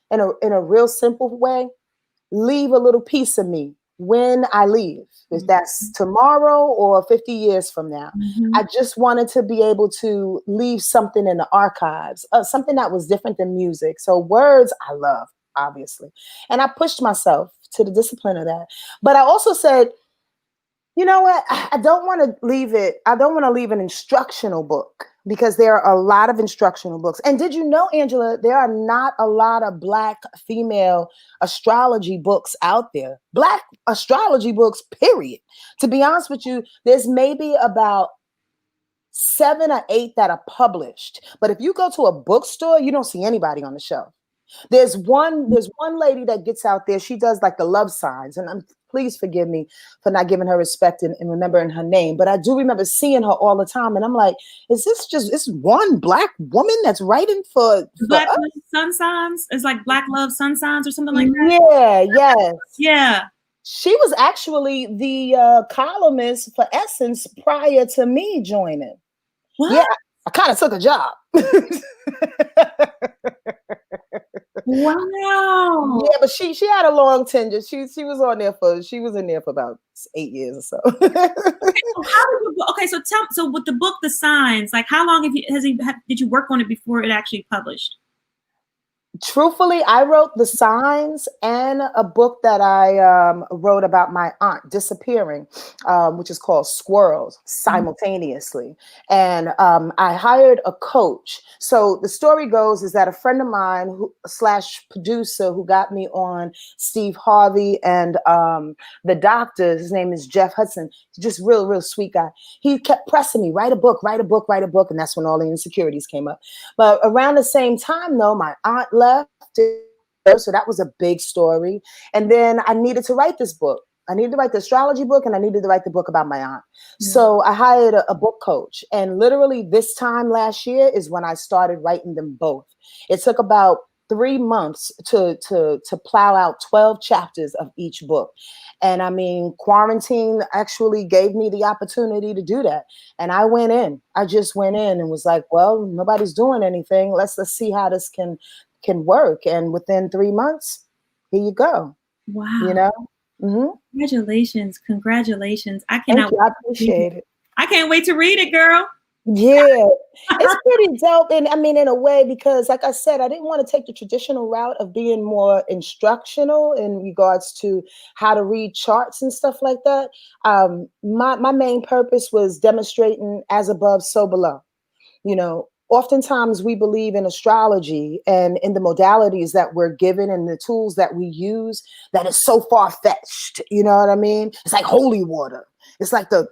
in a real simple way, leave a little piece of me when I leave. If that's tomorrow or 50 years from now. I just wanted to be able to leave something in the archives, something that was different than music. So words I love, obviously. And I pushed myself to the discipline of that. But I also said, you know what? I don't want to leave it. I don't want to leave an instructional book because there are a lot of instructional books. And did you know, Angela, there are not a lot of Black female astrology books out there. Black astrology books, period. To be honest with you, there's maybe about 7 or 8 that are published. But if you go to a bookstore, you don't see anybody on the shelf. There's one lady that gets out there. She does like the love signs. And please forgive me for not giving her respect and remembering her name. But I do remember seeing her all the time. And I'm like, is this one Black woman that's writing for Black Love Sun Signs? It's like Black Love Sun Signs or something like that? Yeah, yes. Yeah. She was actually the columnist for Essence prior to me joining. What? Yeah, I kind of took a job. Wow. Yeah, but she had a long tenure. She was in there for about 8 years or so. So with the book, The Signs, like, how long did you work on it before it actually published? Truthfully, I wrote The Signs and a book that I wrote about my aunt disappearing, which is called Squirrels, simultaneously. And I hired a coach. So the story goes is that a friend of mine / producer who got me on Steve Harvey and the doctor, his name is Jeff Hudson, just real sweet guy. He kept pressing me, write a book. And that's when all the insecurities came up. But around the same time, though, my aunt left. So that was a big story. And then I needed to write this book. I needed to write the astrology book and I needed to write the book about my aunt. So I hired a book coach. And literally this time last year is when I started writing them both. It took about 3 months to plow out 12 chapters of each book. And I mean, quarantine actually gave me the opportunity to do that. And I went in. I just went in and was like, well, nobody's doing anything. Let's see how this can work. And within 3 months, here you go. Wow. You know? Mm-hmm. Congratulations. I Thank cannot you. I appreciate it. I can't wait to read it, girl. Yeah, it's pretty dope. And I mean, in a way, because like I said, I didn't want to take the traditional route of being more instructional in regards to how to read charts and stuff like that. My main purpose was demonstrating as above, so below. You know, oftentimes we believe in astrology and in the modalities that we're given and the tools that we use that is so far-fetched. You know what I mean? It's like holy water. It's like the,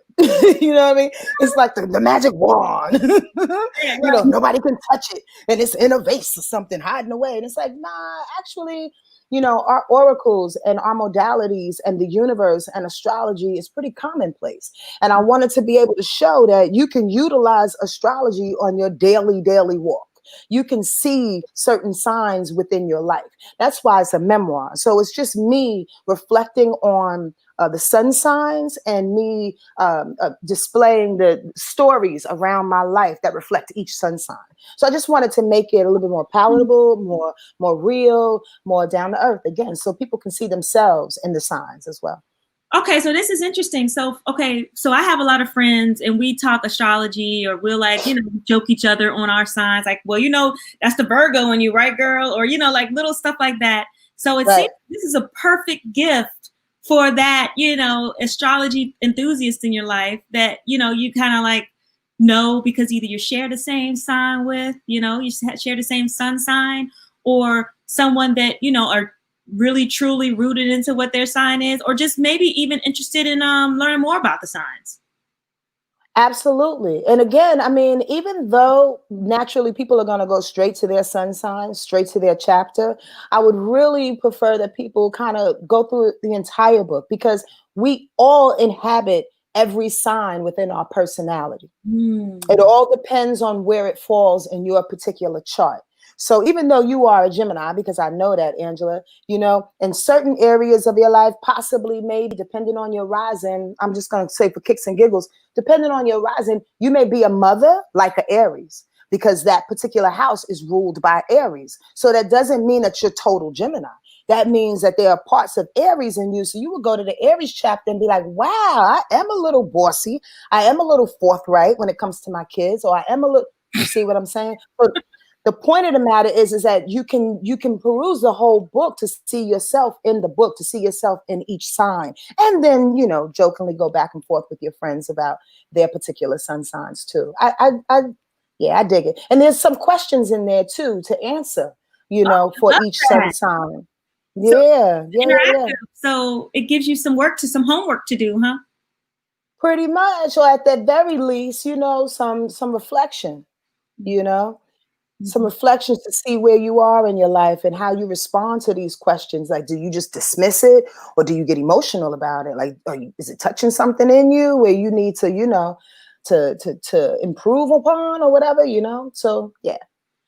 you know what I mean? It's like the magic wand. You know, nobody can touch it. And it's in a vase or something hiding away. And it's like, nah, actually, you know, our oracles and our modalities and the universe and astrology is pretty commonplace. And I wanted to be able to show that you can utilize astrology on your daily walk. You can see certain signs within your life. That's why it's a memoir. So it's just me reflecting on the sun signs and me displaying the stories around my life that reflect each sun sign. So I just wanted to make it a little bit more palatable, more real, more down to earth again, so people can see themselves in the signs as well. Okay, so this is interesting. So I have a lot of friends and we talk astrology, or we'll like, you know, joke each other on our signs. Like, well, you know, that's the Virgo in you, right, girl? Or, you know, like little stuff like that. So it seems this is a perfect gift for that, you know, astrology enthusiast in your life that, you know, you kind of like know because either you share the same sign with, you know, you share the same sun sign, or someone that, you know, are really truly rooted into what their sign is, or just maybe even interested in learning more about the signs. Absolutely. And again, I mean, even though naturally people are going to go straight to their sun sign, straight to their chapter, I would really prefer that people kind of go through the entire book, because we all inhabit every sign within our personality. It all depends on where it falls in your particular chart. So even though you are a Gemini, because I know that, Angela, you know, in certain areas of your life, possibly maybe depending on your rising, I'm just going to say for kicks and giggles, depending on your rising, you may be a mother like an Aries, because that particular house is ruled by Aries. So that doesn't mean that you're total Gemini. That means that there are parts of Aries in you. So you would go to the Aries chapter and be like, wow, I am a little bossy. I am a little forthright when it comes to my kids, or I am a little, you see what I'm saying? But the point of the matter is that you can peruse the whole book to see yourself in the book, to see yourself in each sign. And then, you know, jokingly go back and forth with your friends about their particular sun signs too. I dig it. And there's some questions in there too to answer, you know, for each sun sign. Yeah. So it gives you some homework to do, huh? Pretty much, or at the very least, you know, some reflection, you know. Some reflections to see where you are in your life and how you respond to these questions. Like, do you just dismiss it, or do you get emotional about it? Like, is it touching something in you where you need to, you know, to improve upon or whatever, you know? So yeah.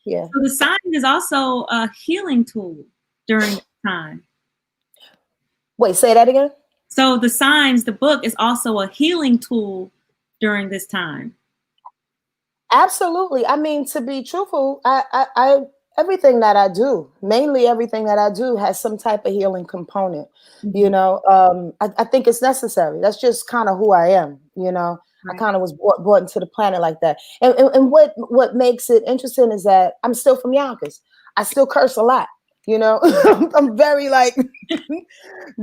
So the sign is also a healing tool during this time. Wait, say that again. So the signs, the book, is also a healing tool during this time. Absolutely. I mean, to be truthful, I everything that I do, mainly everything that I do, has some type of healing component. You know, I think it's necessary. That's just kind of who I am. You know, right. I kind of was brought into the planet like that. And what makes it interesting is that I'm still from Yonkers. I still curse a lot. You know, I'm very like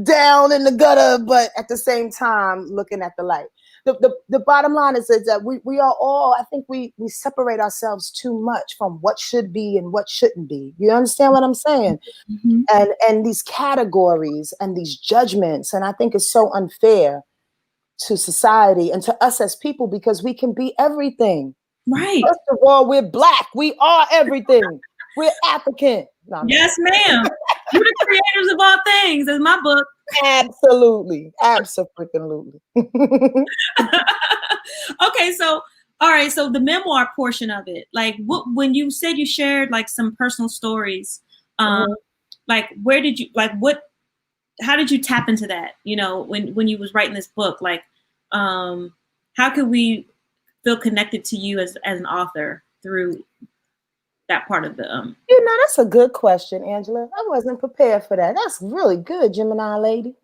down in the gutter, but at the same time looking at the light. The bottom line is that we are all, I think we separate ourselves too much from what should be and what shouldn't be. You understand what I'm saying? Mm-hmm. And these categories and these judgments, and I think it's so unfair to society and to us as people, because we can be everything. Right. First of all, we're Black. We are everything. We're African. No, yes, ma'am. You're the creators of all things, is my book. Absolutely. Absolutely. Okay, so all right, so the memoir portion of it, like when you said you shared like some personal stories, Like, where did you, like, how did you tap into that? You know, when you was writing this book, like, how could we feel connected to you as an author through that part of the You know, that's a good question, Angela. I wasn't prepared for that. That's really good, Gemini lady.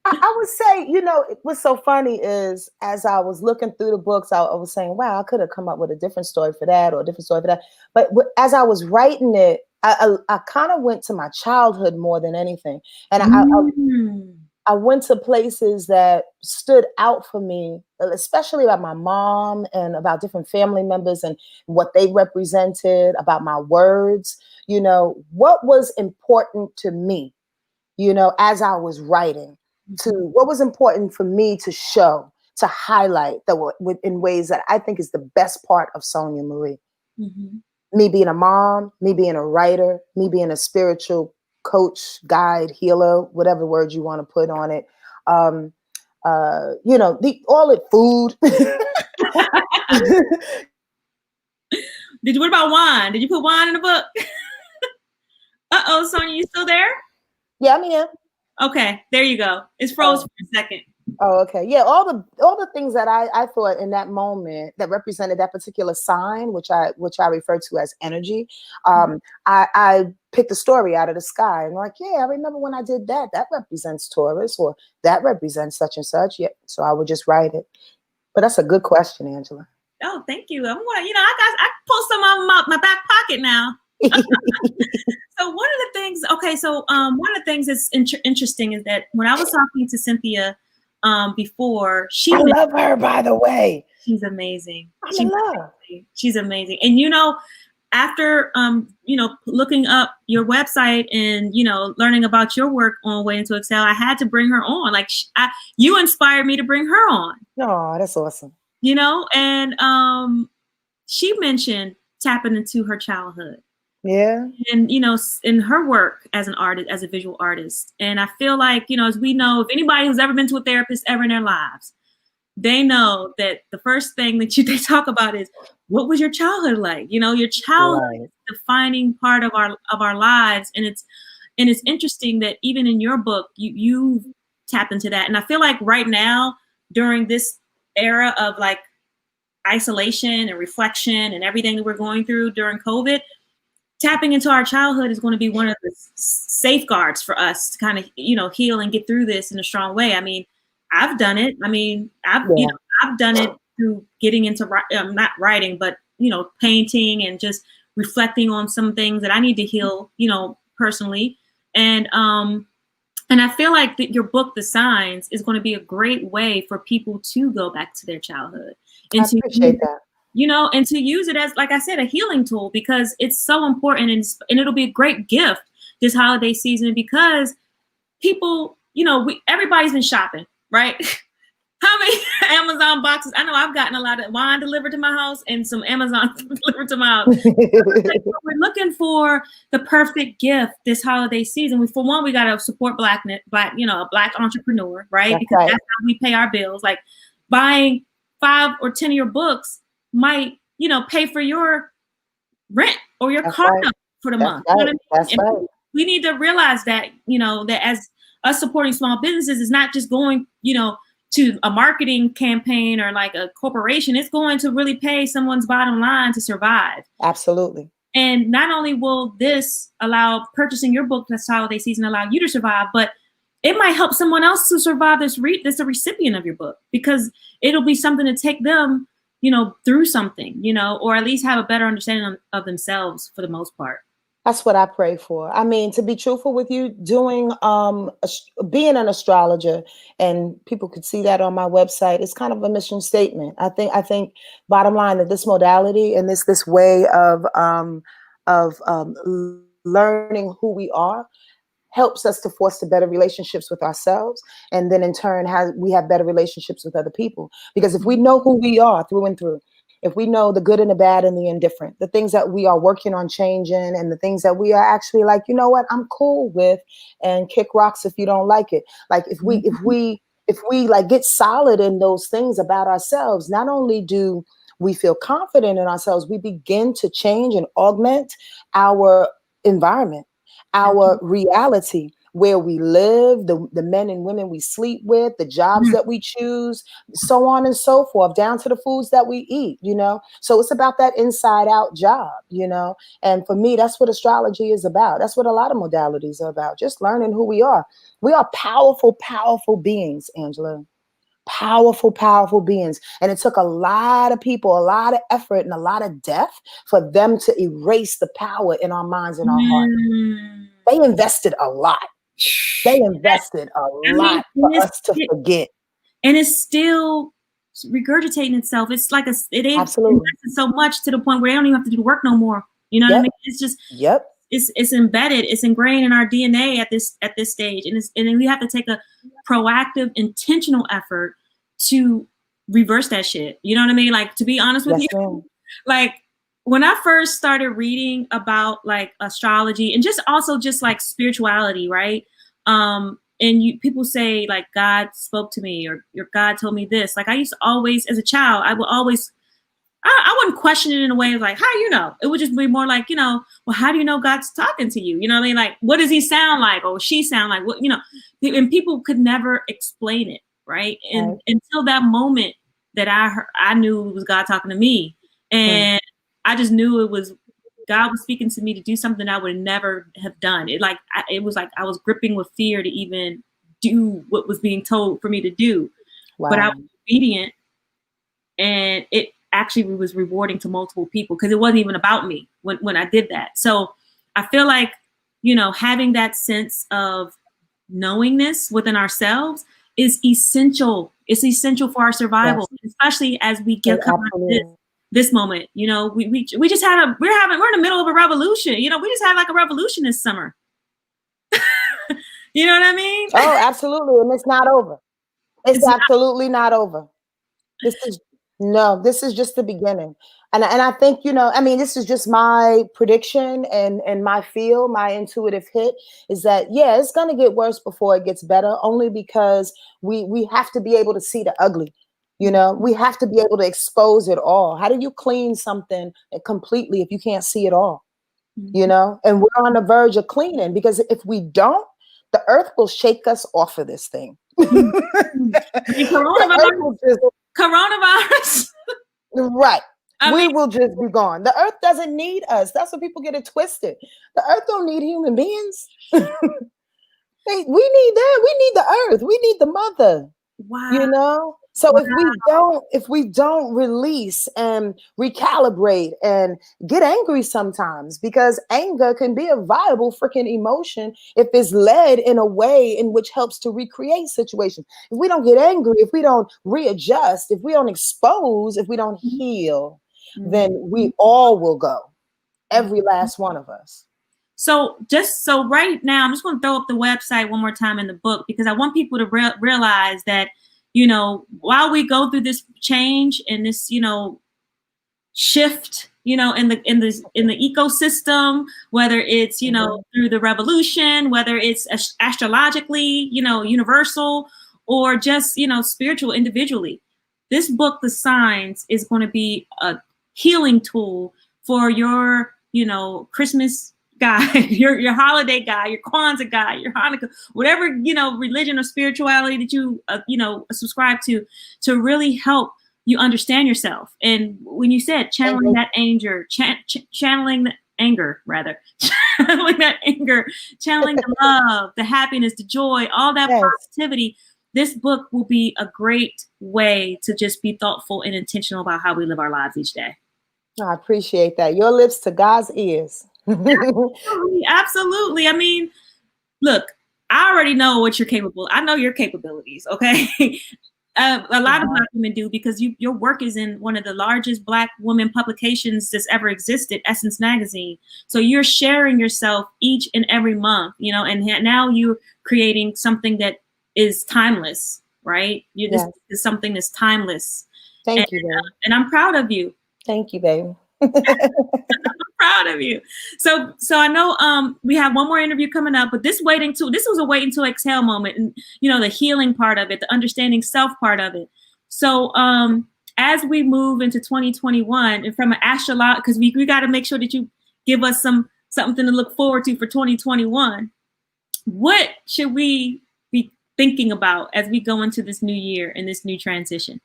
I would say, you know, what's so funny is as I was looking through the books, I was saying, wow, I could have come up with a different story for that or a different story for that. But as I was writing it, I kind of went to my childhood more than anything. And I went to places that stood out for me, especially about my mom and about different family members and what they represented, about my words, you know, what was important to me, you know, as I was writing, to what was important for me to show, to highlight that in ways that I think is the best part of Sonya Marie. Me being a mom, me being a writer, me being a spiritual coach, guide, healer, whatever word you want to put on it. You know, food. What about wine? Did you put wine in the book? Uh-oh, Sonya, you still there? Yeah, I'm here. Okay, there you go. It's froze for a second. Oh, okay. Yeah, all the things that I thought in that moment that represented that particular sign, which I refer to as energy. I picked a story out of the sky and like, yeah, I remember when I did that. That represents Taurus, or that represents such and such. Yeah, so I would just write it. But that's a good question, Angela. Oh, thank you. I'm gonna, you know, I pull some out my back pocket now. So one of the things, one of the things that's interesting is that when I was talking to Synthia before, I love her, by the way. She's amazing. She's amazing. And you know, after you know, looking up your website and you know, learning about your work on Way Into Excel, I had to bring her on. Like you inspired me to bring her on. Oh, that's awesome. You know, and she mentioned tapping into her childhood. Yeah. And, you know, in her work as an artist, as a visual artist. And I feel like, you know, as we know, if anybody who's ever been to a therapist ever in their lives, they know that the first thing that they talk about is, what was your childhood like? You know, your childhood is a defining part of our lives. And it's interesting that even in your book, you tap into that. And I feel like right now, during this era of like isolation and reflection and everything that we're going through during COVID, tapping into our childhood is going to be one of the safeguards for us to kind of, you know, heal and get through this in a strong way. I mean, I've done it. I mean, I've done it through getting into not writing, but, you know, painting and just reflecting on some things that I need to heal, you know, personally. And I feel like that your book, The Signs, is going to be a great way for people to go back to their childhood. And I appreciate that. You know, and to use it as, like I said, a healing tool, because it's so important, and it'll be a great gift this holiday season, because people, you know, everybody's been shopping, right? How many Amazon boxes? I know I've gotten a lot of wine delivered to my house and some Amazon delivered to my house. We're looking for the perfect gift this holiday season. For one, we got to support black, you know, a black entrepreneur, right? Because that's how we pay our bills. Like buying 5 or 10 of your books might, you know, pay for your rent or your car note for the month. You know what I mean? We need to realize that, you know, that as us supporting small businesses is not just going, you know, to a marketing campaign or like a corporation. It's going to really pay someone's bottom line to survive. Absolutely. And not only will this allow purchasing your book this holiday season allow you to survive, but it might help someone else to survive that's a recipient of your book, because it'll be something to take them, you know, through something, you know, or at least have a better understanding of themselves for the most part. That's what I pray for. I mean, to be truthful with you, doing being an astrologer, and people could see that on my website, it's kind of a mission statement. I think bottom line that this modality and this way of learning who we are helps us to foster better relationships with ourselves, and then in turn we have better relationships with other people. Because if we know who we are through and through, if we know the good and the bad and the indifferent, the things that we are working on changing, and the things that we are actually like, you know what, I'm cool with, and kick rocks if you don't like it. Like if we like get solid in those things about ourselves, not only do we feel confident in ourselves, we begin to change and augment our environment, our reality, where we live, the men and women we sleep with, the jobs that we choose, so on and so forth, down to the foods that we eat, you know? So it's about that inside out job, you know? And for me, that's what astrology is about. That's what a lot of modalities are about, just learning who we are. We are powerful, powerful beings, Angela. Powerful, powerful beings. And it took a lot of people, a lot of effort and a lot of death for them to erase the power in our minds and our hearts. They invested a lot. They invested a lot for us to forget. And it's still regurgitating itself. It's like it ain't invested so much to the point where they don't even have to do the work no more. You know what I mean? It's just it's embedded, it's ingrained in our DNA at this stage. And then we have to take a proactive, intentional effort to reverse that shit. You know what I mean? Like, to be honest with you, like when I first started reading about like astrology and just like spirituality, right? And people say like God spoke to me or your God told me this. Like I used to always, as a child, I wouldn't question it in a way of like, how you know? It would just be more like, you know, well, how do you know God's talking to you? You know what I mean? Like, what does he sound like? Or she sound like? What, you know? And people could never explain it, right? And until that moment that I knew it was God talking to me, and I just knew it was God was speaking to me to do something I would never have done. It was like I was gripping with fear to even do what was being told for me to do. But I was obedient, and it actually was rewarding to multiple people because it wasn't even about me when I did that. So I feel like, you know, having that sense of knowingness within ourselves is essential. It's essential for our survival, especially as we get come out of this moment. You know, we just had we're in the middle of a revolution. You know, we just had like a revolution this summer. You know what I mean? Oh, absolutely. And it's not over. It's absolutely not over. This is just the beginning. And I think, you know, I mean, this is just my prediction and my feel, my intuitive hit is that, yeah, it's going to get worse before it gets better, only because we have to be able to see the ugly. You know, we have to be able to expose it all. How do you clean something completely if you can't see it all? You know, and we're on the verge of cleaning, because if we don't, the earth will shake us off of this thing. Coronavirus. Right. We will just be gone. The earth doesn't need us. That's what people get it twisted. The earth don't need human beings. We need that. We need the earth. We need the mother. Wow. You know? So if we don't release and recalibrate and get angry sometimes, because anger can be a viable freaking emotion if it's led in a way in which helps to recreate situations. If we don't get angry, if we don't readjust, if we don't expose, if we don't heal, then we all will go. Every last one of us. So right now, I'm just going to throw up the website one more time in the book, because I want people to realize that, you know, while we go through this change and this, you know, shift, you know, in the ecosystem, whether it's, you know, through the revolution, whether it's astrologically, you know, universal, or just, you know, spiritual individually, this book, The Signs, is going to be a healing tool for your, you know, Christmas guide, your holiday guide, your Kwanzaa guide, your Hanukkah, whatever, you know, religion or spirituality that you, you know, subscribe to really help you understand yourself. And when you said channeling that anger, channeling the anger, channeling that anger, channeling the love, the happiness, the joy, all that positivity, this book will be a great way to just be thoughtful and intentional about how we live our lives each day. I appreciate that. Your lips to God's ears. Absolutely. I mean, look, I already know what you're capable. I know your capabilities. Okay. A lot of Black women do, because your work is in one of the largest Black women publications that's ever existed, Essence Magazine. So you're sharing yourself each and every month, you know, and now you're creating something that is timeless, right? This is something that's timeless. Thank you, babe. And I'm proud of you. Thank you, baby. I'm proud of you. So I know we have one more interview coming up, but this was a waiting to exhale moment, and you know, the healing part of it, the understanding self part of it. So as we move into 2021, and from an astrology, because we got to make sure that you give us something to look forward to for 2021. What should we be thinking about as we go into this new year and this new transition?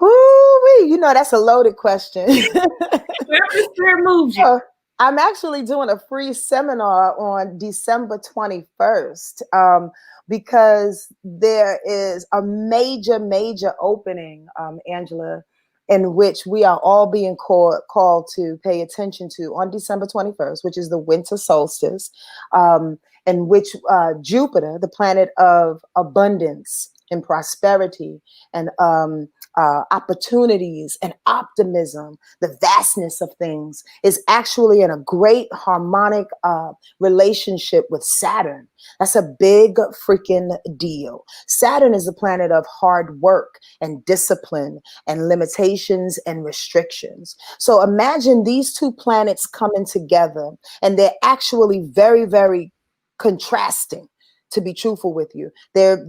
Ooh, that's a loaded question. Wherever the spirit moves you. So, I'm actually doing a free seminar on December 21st because there is a major opening, Angela, in which we are all being called to pay attention to on December 21st, which is the winter solstice, in which Jupiter, the planet of abundance and prosperity and opportunities and optimism, the vastness of things, is actually in a great harmonic relationship with Saturn. That's a big freaking deal. Saturn is a planet of hard work and discipline and limitations and restrictions. So imagine these two planets coming together, and they're actually very, very contrasting. To be truthful with you, they're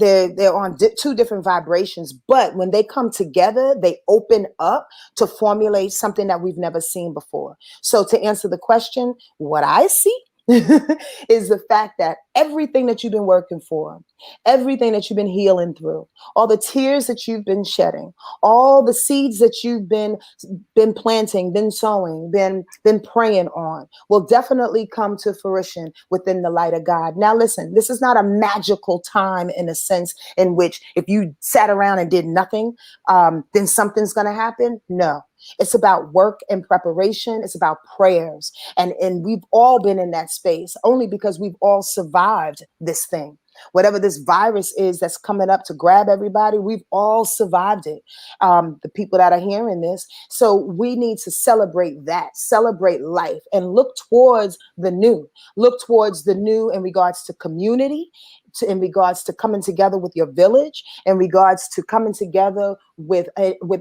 on two different vibrations, but when they come together, they open up to formulate something that we've never seen before. So to answer the question, what I see is the fact that everything that you've been working for, everything that you've been healing through, all the tears that you've been shedding, all the seeds that you've been planting, been sowing, been praying on, will definitely come to fruition within the light of God. Now, listen, this is not a magical time in a sense in which if you sat around and did nothing, then something's going to happen. No. It's about work and preparation. It's about prayers. And we've all been in that space only because we've all survived this thing. Whatever this virus is that's coming up to grab everybody, we've all survived it. The people that are hearing this. So we need to celebrate that, celebrate life, and look towards the new. Look towards the new in regards to community, in regards to coming together with your village, in regards to coming together with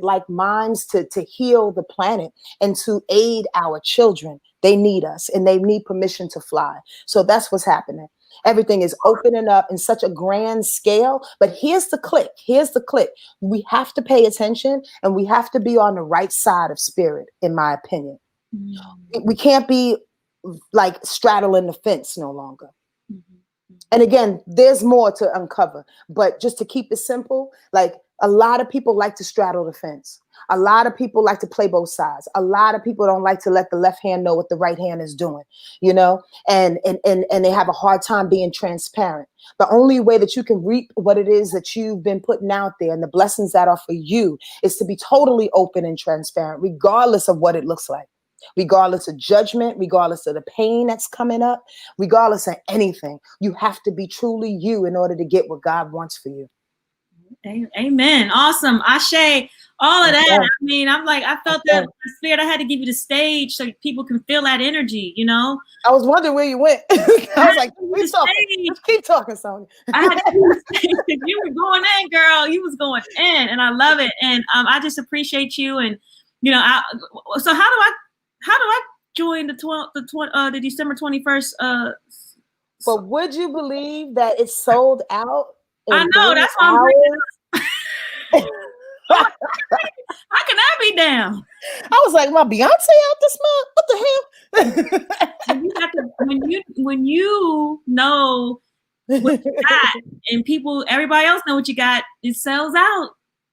like minds to heal the planet and to aid our children. They need us and they need permission to fly. So that's what's happening. Everything is opening up in such a grand scale. But here's the click. Here's the click. We have to pay attention and we have to be on the right side of spirit, in my opinion. Mm-hmm. We can't be like straddling the fence no longer. Mm-hmm. And again, there's more to uncover. But just to keep it simple, like a lot of people like to straddle the fence. A lot of people like to play both sides. A lot of people don't like to let the left hand know what the right hand is doing, you know, and they have a hard time being transparent. The only way that you can reap what it is that you've been putting out there and the blessings that are for you is to be totally open and transparent, regardless of what it looks like, regardless of judgment, regardless of the pain that's coming up, regardless of anything. You have to be truly you in order to get what God wants for you. Amen. Awesome. Ashe. All of that. I mean, I'm like, I felt that spirit. I had to give you the stage so people can feel that energy, you know? I was wondering where you went. I was like, let's keep talking, Sonya. I had to give you the stage. You were going in, girl. You was going in, and I love it. And I just appreciate you. And, you know, so how do I join the December 21st? But would you believe that it's sold out? I know, that's why I'm bringing how can I be down? I was like, my Beyonce out this month? What the hell? when you know what you got and everybody else know what you got, it sells out.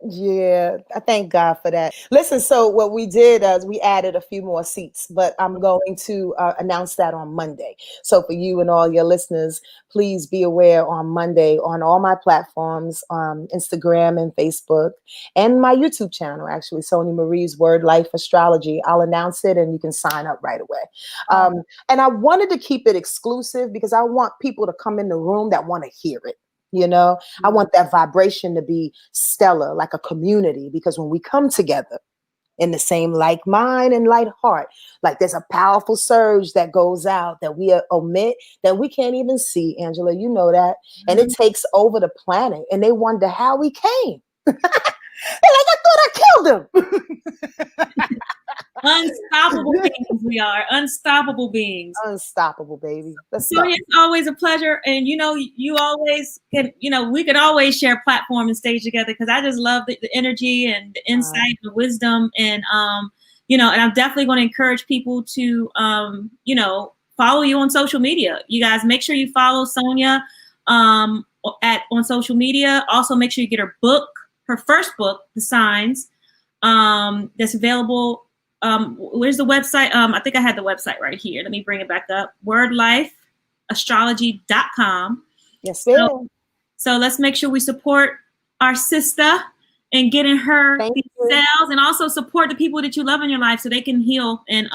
Yeah, I thank God for that. Listen, so what we did is we added a few more seats, but I'm going to announce that on Monday. So for you and all your listeners, please be aware on Monday on all my platforms, Instagram and Facebook, and my YouTube channel, actually, Sonya Marie's Word Life Astrology. I'll announce it and you can sign up right away. And I wanted to keep it exclusive because I want people to come in the room that want to hear it. You know, I want that vibration to be stellar, like a community, because when we come together in the same like mind and light heart, like there's a powerful surge that goes out that we omit, that we can't even see, Angela, you know that. And it takes over the planet and they wonder how we came. They're like, I thought I killed him. Unstoppable beings we are. Unstoppable beings. Unstoppable, baby. Sonya, it's always a pleasure. And, you always can, we can always share platform and stage together because I just love the energy and the insight, the wisdom. And, and I'm definitely going to encourage people to, follow you on social media. You guys make sure you follow Sonya on social media. Also, make sure you get her book, her first book, The Signs, that's available. Where's the website? I think I had the website right here. Let me bring it back up. wordlifeastrology.com. Yes, ma'am. So let's make sure we support our sister and getting her these cells, and also support the people that you love in your life so they can heal and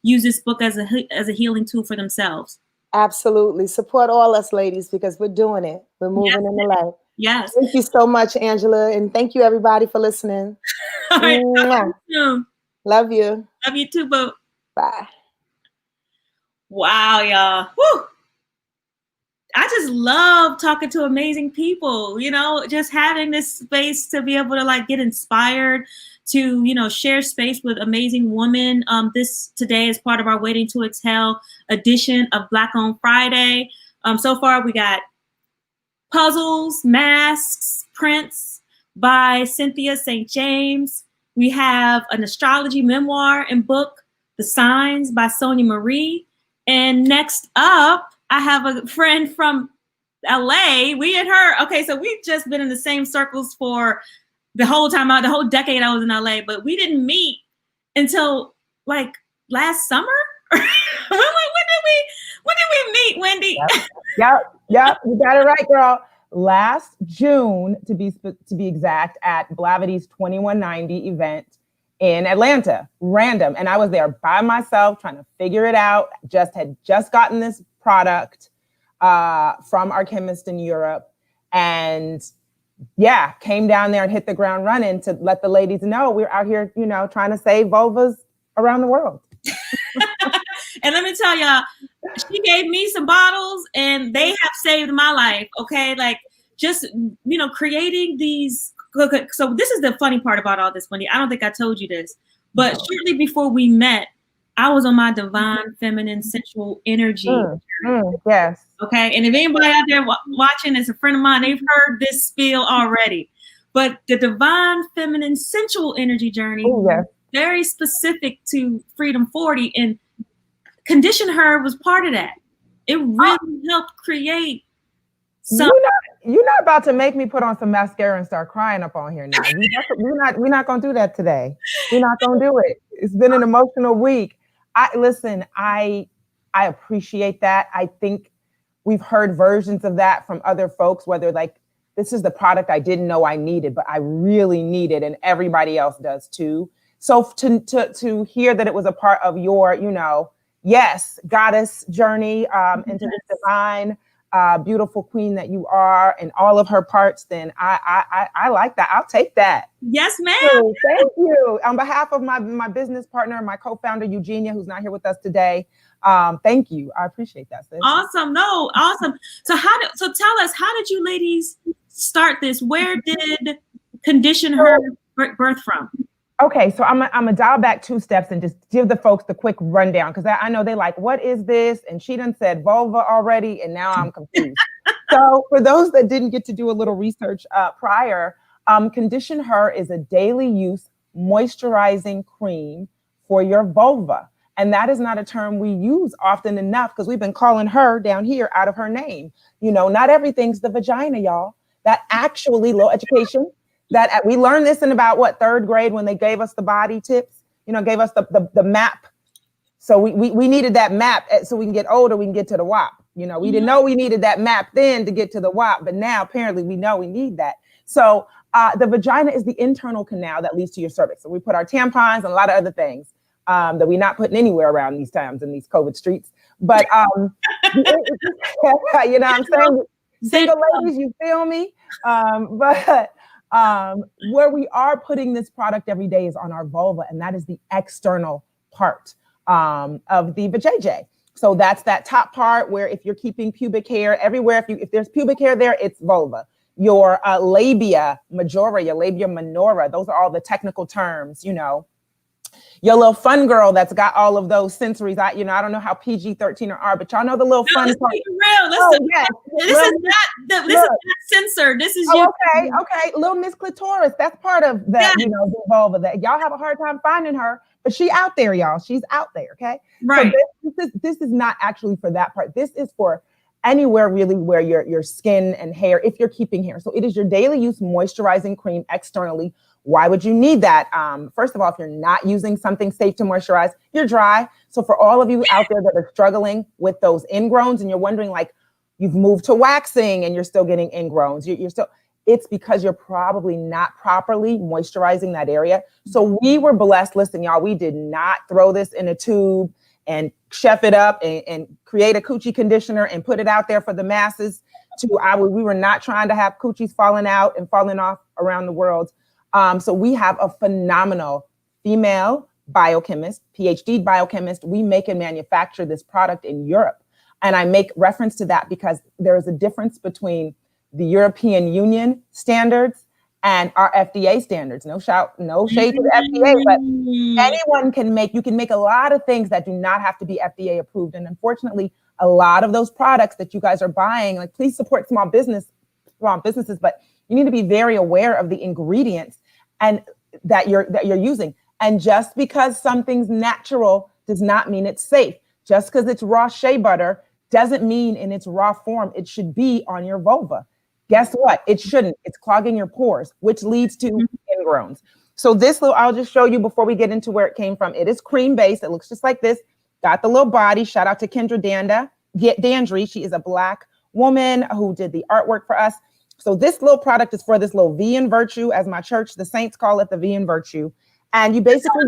use this book as a healing tool for themselves. Absolutely. Support all us ladies because we're doing it. We're moving in the light. Yes. Thank you so much, Angela. And thank you, everybody, for listening. All right. Love you. Love you too, boo. Bye. Wow, y'all. Woo. I just love talking to amazing people, just having this space to be able to get inspired to, share space with amazing women. This today is part of our Waiting to Exhale edition of Black on Friday. So far we got puzzles, masks, prints by Synthia SAINT JAMES. We have an astrology memoir and book, The Signs by Sonya Marie. And next up, I have a friend from LA. We and her. Okay, so we've just been in the same circles for the whole decade I was in LA, but we didn't meet until last summer. when did we meet, Wendy? Yep, you got it right, girl. Last June, to be exact, at Blavity's 2190 event in Atlanta, random. And I was there by myself trying to figure it out. Had just gotten this product from our chemist in Europe. And came down there and hit the ground running to let the ladies know we're out here, trying to save vulvas around the world. And let me tell y'all, she gave me some bottles and they have saved my life. Okay. Creating these. So this is the funny part about all this, Wendy. I don't think I told you this, but shortly before we met, I was on my divine, feminine, sensual energy. Yes. Okay. And if anybody out there watching is a friend of mine, they've heard this spiel already. But the divine, feminine, sensual energy journey, very specific to Freedom 40, and ConditionHer was part of that. It really helped create something. You're not about to make me put on some mascara and start crying up on here now. We're not going to do that today. We're not going to do it. It's been an emotional week. I appreciate that. I think we've heard versions of that from other folks, whether this is the product I didn't know I needed, but I really needed, and everybody else does too. So to hear that it was a part of your, goddess journey into this divine, beautiful queen that you are, and all of her parts, then I like that. I'll take that. Yes, ma'am. So, thank you. On behalf of my business partner, my co-founder, Eugenia, who's not here with us today. Thank you. I appreciate that, sis. Awesome. No, awesome. So tell us, how did you ladies start this? Where did ConditionHer birth from? Okay, so I'm gonna dial back 2 steps and just give the folks the quick rundown, because I know they what is this? And she done said vulva already, and now I'm confused. So for those that didn't get to do a little research prior, ConditionHer is a daily use moisturizing cream for your vulva. And that is not a term we use often enough, because we've been calling her down here out of her name. Not everything's the vagina, y'all. That actually, low education, that we learned this in about 3rd grade when they gave us the body tips, gave us the map. So we needed that map so we can get older, we can get to the WAP. We didn't know we needed that map then to get to the WAP, but now apparently we know we need that. So the vagina is the internal canal that leads to your cervix. So we put our tampons and a lot of other things that we're not putting anywhere around these times in these COVID streets. But you know what I'm saying? Single ladies, you feel me? But where we are putting this product every day is on our vulva, and that is the external part of the vajayjay. So that's that top part where if you're keeping pubic hair everywhere, if there's pubic hair there, it's vulva. Your labia majora, your labia minora, those are all the technical terms, your little fun girl that's got all of those sensories. I don't know how PG-13 or R, but y'all know the little fun part. Real. This is not censored. This is you. Okay. Little Miss Clitoris. That's part of that, the vulva that y'all have a hard time finding her, but she out there, y'all. She's out there. Okay. Right. So this is not actually for that part. This is for anywhere really where your skin and hair, if you're keeping hair. So it is your daily use moisturizing cream externally. Why would you need that? First of all, if you're not using something safe to moisturize, you're dry. So for all of you out there that are struggling with those ingrowns and you're wondering, like, you've moved to waxing and you're still getting ingrowns, it's because you're probably not properly moisturizing that area. So we were blessed. Listen, y'all, we did not throw this in a tube and chef it up and create a coochie conditioner and put it out there for the masses. We were not trying to have coochies falling out and falling off around the world. So we have a phenomenal female biochemist, PhD biochemist. We make and manufacture this product in Europe. And I make reference to that because there is a difference between the European Union standards and our FDA standards. No shade to the FDA, but you can make a lot of things that do not have to be FDA approved. And unfortunately, a lot of those products that you guys are buying, like, please support small businesses, but you need to be very aware of the ingredients and that you're using. And just because something's natural does not mean it's safe. Just because it's raw shea butter doesn't mean in its raw form it should be on your vulva. Guess what? It shouldn't. It's clogging your pores, which leads to ingrowns. So I'll just show you before we get into where it came from. It is cream based. It looks just like this. Got the little body. Shout out to Kendra Dandry. She is a Black woman who did the artwork for us. So this little product is for this little V in virtue, as my church, the saints call it, the V in virtue. And you basically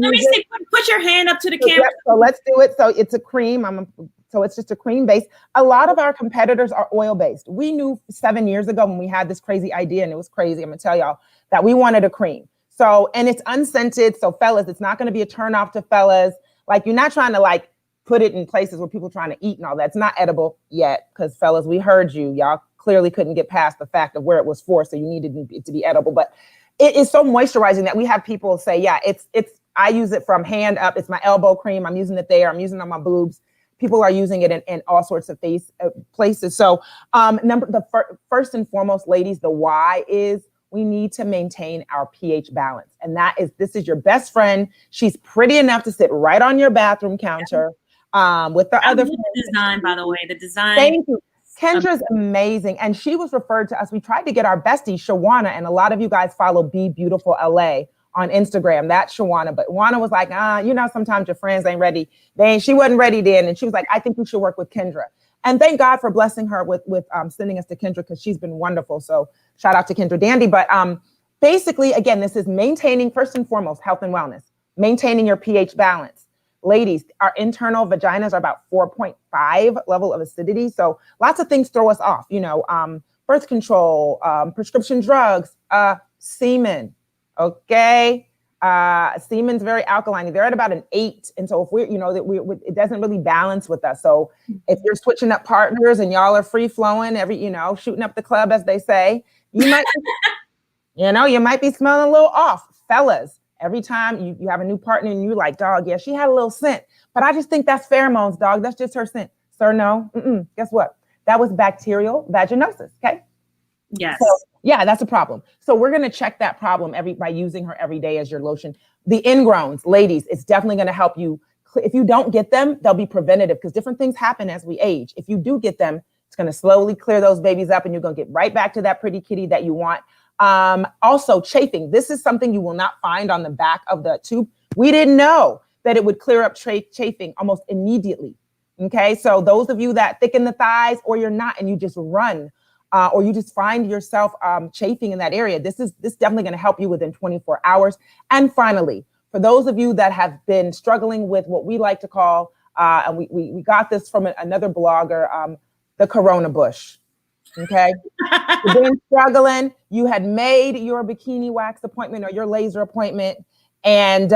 put your hand up to the camera. So let's do it. So it's a cream. So it's just a cream base. A lot of our competitors are oil based. We knew 7 years ago when we had this crazy idea, and it was crazy, I'm gonna tell y'all, that we wanted a cream. So, and it's unscented. So fellas, it's not gonna be a turn off to fellas. Like, you're not trying to like put it in places where people are trying to eat and all that. It's not edible yet, because fellas, we heard you. Y'all clearly couldn't get past the fact of where it was for, so you needed it to be edible. But it is so moisturizing that we have people say, yeah, I use it from hand up. It's my elbow cream. I'm using it there. I'm using it on my boobs. People are using it in all sorts of places. So first and foremost, ladies, the why is we need to maintain our pH balance. And this is your best friend. She's pretty enough to sit right on your bathroom counter with the other. The design, by the way, the design. Thank you. Kendra's amazing. And she was referred to us. We tried to get our bestie, Shawana, and a lot of you guys follow Be Beautiful LA on Instagram. That's Shawana. But Shawana was like, sometimes your friends ain't ready. She wasn't ready then. And she was like, I think you should work with Kendra. And thank God for blessing her with sending us to Kendra, because she's been wonderful. So shout out to Kendra Dandy. But basically, again, this is maintaining, first and foremost, health and wellness, maintaining your pH balance. Ladies, our internal vaginas are about 4.5 level of acidity. So lots of things throw us off, birth control, prescription drugs, semen. Okay. Semen's very alkaline. They're at about an 8. And so if it doesn't really balance with us. So if you're switching up partners and y'all are free flowing, shooting up the club, as they say, you might, you might be smelling a little off. Fellas, every time you have a new partner and you're like, dog, yeah, she had a little scent, but I just think that's pheromones, dog. That's just her scent. Sir, no. Guess what? That was bacterial vaginosis. Okay. Yes. So, yeah, that's a problem. So we're going to check that problem by using her every day as your lotion. The ingrowns, ladies, it's definitely going to help you. If you don't get them, they'll be preventative, because different things happen as we age. If you do get them, it's going to slowly clear those babies up, and you're going to get right back to that pretty kitty that you want. Also, chafing. This is something you will not find on the back of the tube. We didn't know that it would clear up chafing almost immediately. Okay, so those of you that thicken the thighs, or you're not, and you just run, or you just find yourself chafing in that area, this definitely going to help you within 24 hours. And finally, for those of you that have been struggling with what we like to call, and we got this from another blogger, the Corona bush. Okay, you've been struggling. You had made your bikini wax appointment or your laser appointment, and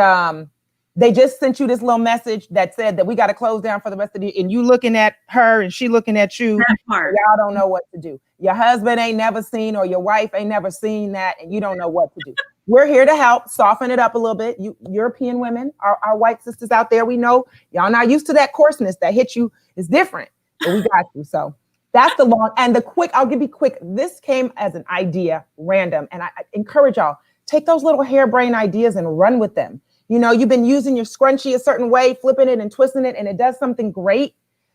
they just sent you this little message that said that we got to close down for the rest of the year. And you looking at her and she looking at you. Y'all don't know what to do. Your husband ain't never seen, or your wife ain't never seen that, and you don't know what to do. We're here to help soften it up a little bit. You European women, our white sisters out there, we know y'all not used to that coarseness that hit you is different, but we got you. So that's the long and the quick. I'll give you quick. This came as an idea, random, and I encourage y'all, take those little harebrained ideas and run with them. You know, you've been using your scrunchie a certain way, flipping it and twisting it, and it does something great.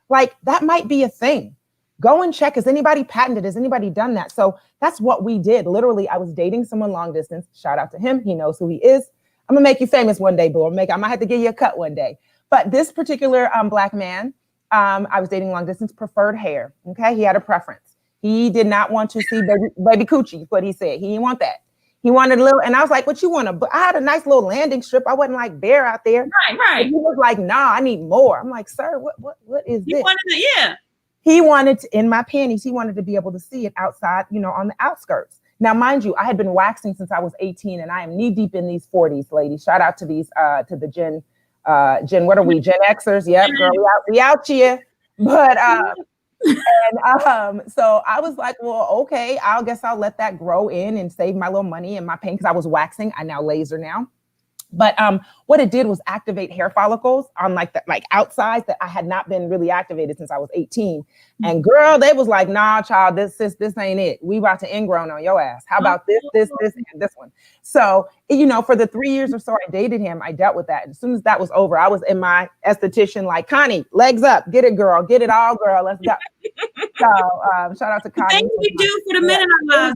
Like that might be a thing. Go and check. Has anybody patented? Has anybody done that? So that's what we did. Literally, I was dating someone long distance. Shout out to him. He knows who he is. I'm gonna make you famous one day, boo. I might have to give you a cut one day. But this particular Black man, I was dating long distance, preferred hair. Okay, he had a preference. He did not want to see baby coochie. What he said. He didn't want that. He wanted a little, and I was like, "What you want?" I had a nice little landing strip. I wasn't like bare out there. Right. He was like, "Nah, I need more." I'm like, "Sir, what is this?" Yeah. He wanted to, in my panties, he wanted to be able to see it outside, you know, on the outskirts. Now, mind you, I had been waxing since I was 18 and I am knee deep in these 40s, ladies. Shout out to these, to the Gen, what are we? Gen Xers. Yep, girl, we out here. But, so I was like, well, okay, I guess I'll let that grow in and save my little money and my pain because I was waxing. I now laser now. But what it did was activate hair follicles on like outside that I had not been really activated since I was 18. And girl, they was like, nah, child, this ain't it. We about to ingrown on your ass. How about this, and this one? So, you know, for the 3 years or so I dated him, I dealt with that. And as soon as that was over, I was in my esthetician like, Connie, legs up, get it, girl, get it all, girl, let's go. So shout out to Connie. Thank you do for the men in our lives.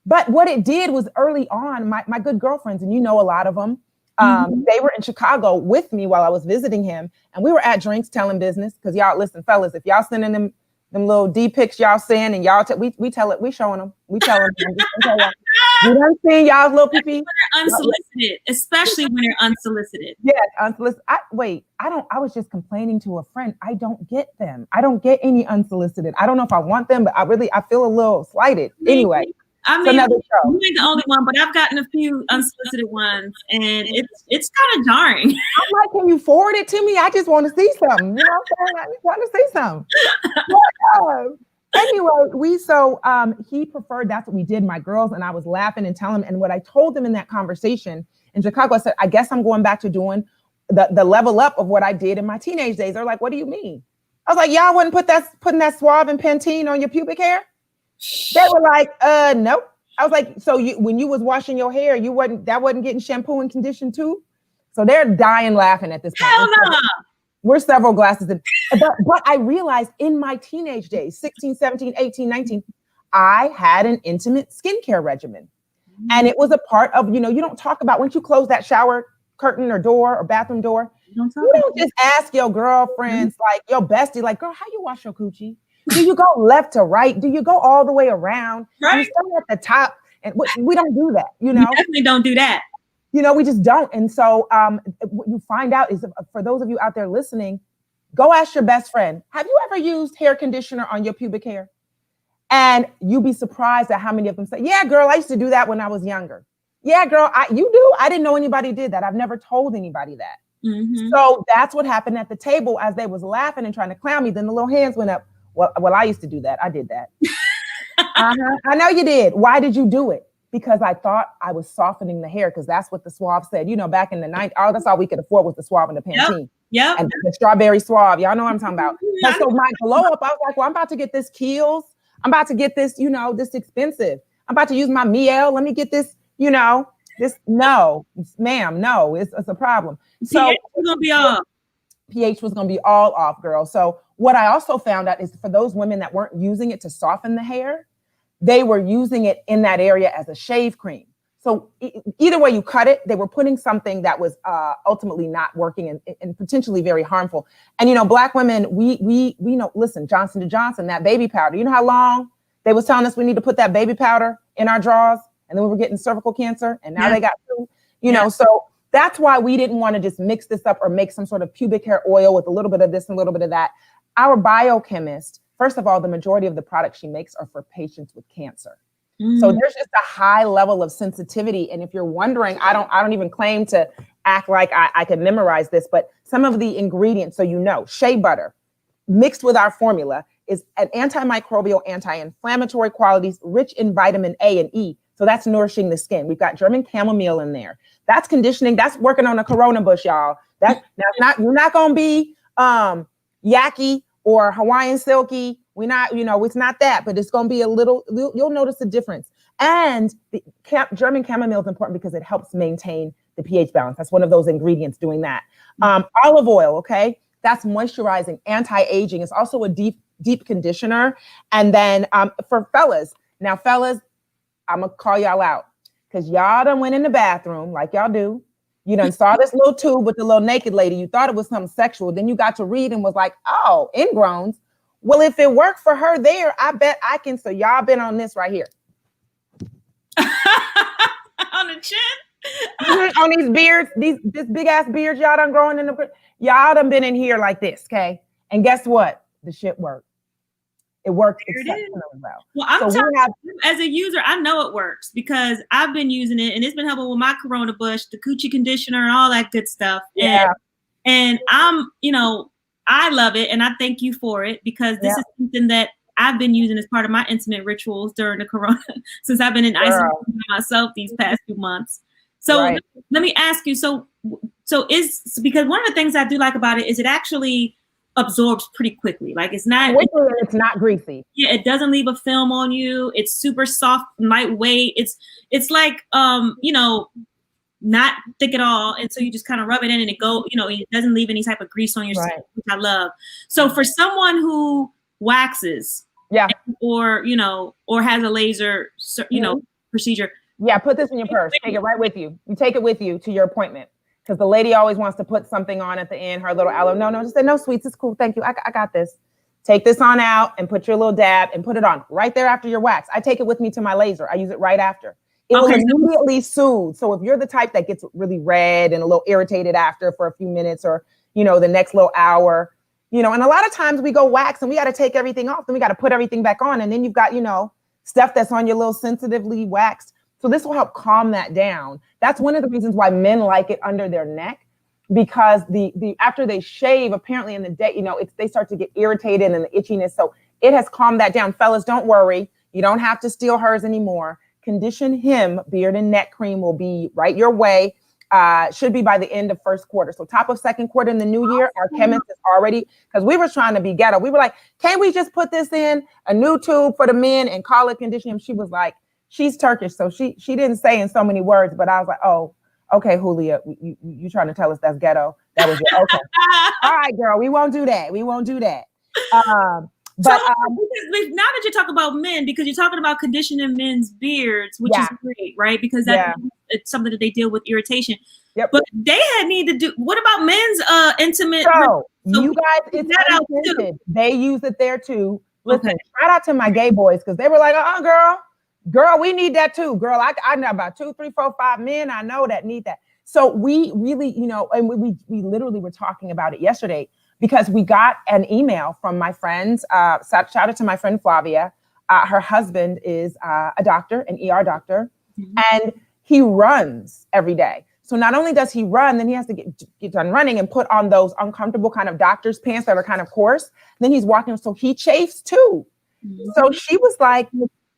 But what it did was early on, my good girlfriends, and you know a lot of them, they were in Chicago with me while I was visiting him. And we were at drinks telling business. Because y'all, listen, fellas, if y'all sending them little D pics y'all send and y'all, we tell it, we showing them. We telling them. You done seen y'all's little pee-pee? Unsolicited, especially when they're unsolicited. Yeah, unsolicited. I was just complaining to a friend. I don't get them. I don't get any unsolicited. I don't know if I want them, but I feel a little slighted. Anyway. I mean, you ain't the only one, but I've gotten a few unsolicited ones, and it's kind of jarring. I'm like, can you forward it to me? I just want to see something. You know what I'm saying? I just want to see something. Anyway, he preferred, that's what we did, my girls, and I was laughing and telling him. And what I told them in that conversation in Chicago, I said, I guess I'm going back to doing the level up of what I did in my teenage days. They're like, what do you mean? I was like, y'all wouldn't putting that Suave and Pantene on your pubic hair? They were like, nope. I was like, so when you was washing your hair, that wasn't getting shampoo and condition too? So they're dying laughing at this point. Hell no. We're several glasses in. But I realized in my teenage days, 16, 17, 18, 19, I had an intimate skincare regimen. And it was a part of, you don't talk about, once you close that shower curtain or door or bathroom door, you don't just ask your girlfriends, like your bestie, like, girl, how you wash your coochie? Do you go left to right? Do you go all the way around? Right. Do you start at the top? And we don't do that, We definitely don't do that. We just don't. And so what you find out is, for those of you out there listening, go ask your best friend, have you ever used hair conditioner on your pubic hair? And you'll be surprised at how many of them say, yeah, girl, I used to do that when I was younger. Yeah, girl, you do? I didn't know anybody did that. I've never told anybody that. Mm-hmm. So that's what happened at the table as they was laughing and trying to clown me. Then the little hands went up. Well, I used to do that. I did that. I know you did. Why did you do it? Because I thought I was softening the hair, because that's what the Suave said. Back in the 90s, that's all we could afford was the Suave and the Pantene. Yep. And the strawberry Suave. Y'all know what I'm talking about. And so my glow up, I was like, well, I'm about to get this Kiehl's. I'm about to get this, this expensive. I'm about to use my Miel. Let me get this, this. No, ma'am, no, it's a problem. So pH was gonna be off. pH was going to be all off, girl. So what I also found out is, for those women that weren't using it to soften the hair, they were using it in that area as a shave cream. So either way you cut it, they were putting something that was ultimately not working and potentially very harmful. And, Black women, we know, listen, Johnson & Johnson, that baby powder, you know how long they was telling us we need to put that baby powder in our drawers? And then we were getting cervical cancer, and now they got two, so that's why we didn't want to just mix this up or make some sort of pubic hair oil with a little bit of this and a little bit of that. Our biochemist, first of all, the majority of the products she makes are for patients with cancer. So there's just a high level of sensitivity. And if you're wondering, I don't even claim to act like I can memorize this, but some of the ingredients, so shea butter mixed with our formula is an antimicrobial, anti-inflammatory qualities, rich in vitamin A and E. So that's nourishing the skin. We've got German chamomile in there. That's conditioning. That's working on a corona bush, y'all. You're not going to be yaki or Hawaiian silky. We're not, it's not that, but it's going to be a little, you'll notice the difference. And the German chamomile is important because it helps maintain the pH balance. That's one of those ingredients doing that. Olive oil, okay? That's moisturizing, anti-aging. It's also a deep conditioner. And then for fellas, now fellas, I'm going to call y'all out because y'all done went in the bathroom like y'all do. You done saw this little tube with the little naked lady. You thought it was something sexual. Then you got to read and was like, oh, ingrowns. Well, if it worked for her there, I bet I can. So y'all been on this right here. On the chin? On these beards, this big ass beards y'all done growing in y'all done been in here like this, okay? And guess what? The shit worked. It works exceptionally well. Well, I'm telling you, as a user, I know it works because I've been using it and it's been helping with my Corona Bush, the coochie conditioner and all that good stuff. Yeah. And I'm, I love it and I thank you for it because this is something that I've been using as part of my intimate rituals during the Corona since I've been in isolation myself these past few months. So let me ask you, so because one of the things I do like about it is it actually absorbs pretty quickly. Like it's not greasy. Yeah, it doesn't leave a film on you. It's super soft, lightweight. It's like not thick at all. And so you just kind of rub it in and it doesn't leave any type of grease on your skin, which I love. So for someone who waxes or has a laser procedure. Yeah, put this in your purse. Take it right with you. You take it with you to your appointment. Because the lady always wants to put something on at the end, her little aloe. No, just say, no, sweets, it's cool. Thank you. I got this. Take this on out and put your little dab and put it on right there after your wax. I take it with me to my laser. I use it right after. It will immediately soothe. So if you're the type that gets really red and a little irritated after for a few minutes or, the next little hour, and a lot of times we go wax and we got to take everything off and we got to put everything back on. And then you've got, stuff that's on your little sensitively waxed. So this will help calm that down. That's one of the reasons why men like it under their neck, because the after they shave, apparently in the day, they start to get irritated and the itchiness. So it has calmed that down. Fellas, don't worry. You don't have to steal hers anymore. ConditionHer beard and neck cream will be right your way. Should be by the end of first quarter. So top of second quarter in the new year, our chemist is already, because we were trying to be ghetto. We were like, can't we just put this in a new tube for the men and call it ConditionHer? She was like, she's Turkish, so she didn't say in so many words, but I was like, oh, okay, Julia, you trying to tell us that's ghetto? That was it. Okay. All right, girl, we won't do that. But now that you talk about men, because you're talking about conditioning men's beards, which is great, right? Because it's something that they deal with irritation. Yep. But they need to do. What about men's intimate? So you guys, it's unscented. They use it there too. Listen, shout out to my gay boys because they were like, girl, we need that too. Girl, I know about 2, 3, 4, 5 men I know that need that. So we really, and we literally were talking about it yesterday because we got an email from my friends. Shout out to my friend Flavia. Her husband is a doctor, an ER doctor, and he runs every day. So not only does he run, then he has to get done running and put on those uncomfortable kind of doctor's pants that are kind of coarse. Then he's walking, so he chafes too. So she was like,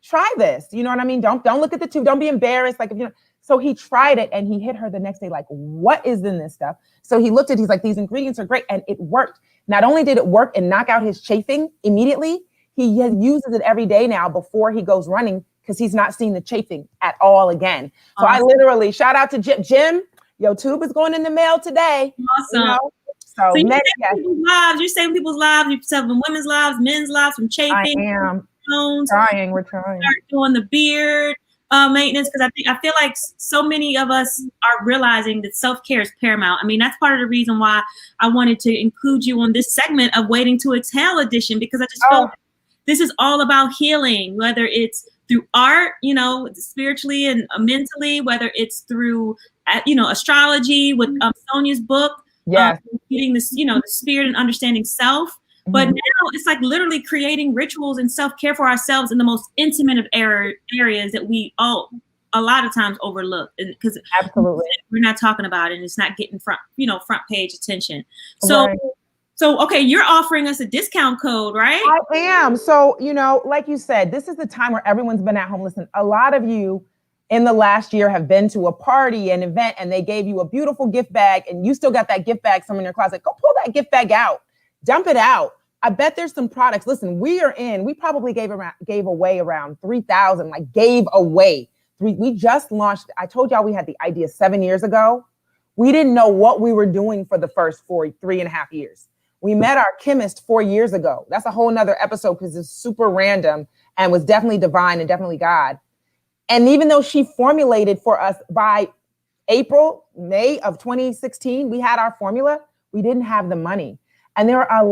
try this. You know what I mean? Don't look at the tube. Don't be embarrassed. Like, so he tried it and he hit her the next day. Like, what is in this stuff? So he looked at, he's like, these ingredients are great. And it worked. Not only did it work and knock out his chafing immediately, he uses it every day now before he goes running because he's not seeing the chafing at all again. So I literally shout out to Jim. Your tube is going in the mail today. Awesome. So you're saving people's lives. You're saving women's lives, men's lives from chafing. I am. We're trying. Start doing the beard maintenance because I feel like so many of us are realizing that self-care is paramount. I mean, that's part of the reason why I wanted to include you on this segment of Waiting to Exhale edition, because I just feel like this is all about healing, whether it's through art, spiritually and mentally, whether it's through, astrology with Sonya's book, getting this, the spirit and understanding self. But now it's like literally creating rituals and self-care for ourselves in the most intimate of areas that we all a lot of times overlook, because absolutely we're not talking about it and it's not getting front page attention. So okay, you're offering us a discount code, right? I am. So, like you said, this is the time where everyone's been at home. Listen, a lot of you in the last year have been to a party, an event, and they gave you a beautiful gift bag and you still got that gift bag somewhere in your closet, go pull that gift bag out, dump it out. I bet there's some products. Listen, we probably gave away around 3,000, like gave away. We just launched, I told y'all we had the idea 7 years ago. We didn't know what we were doing for the first 3.5 years. We met our chemist 4 years ago. That's a whole nother episode because it's super random and was definitely divine and definitely God. And even though she formulated for us by May of 2016, we had our formula, we didn't have the money. And there are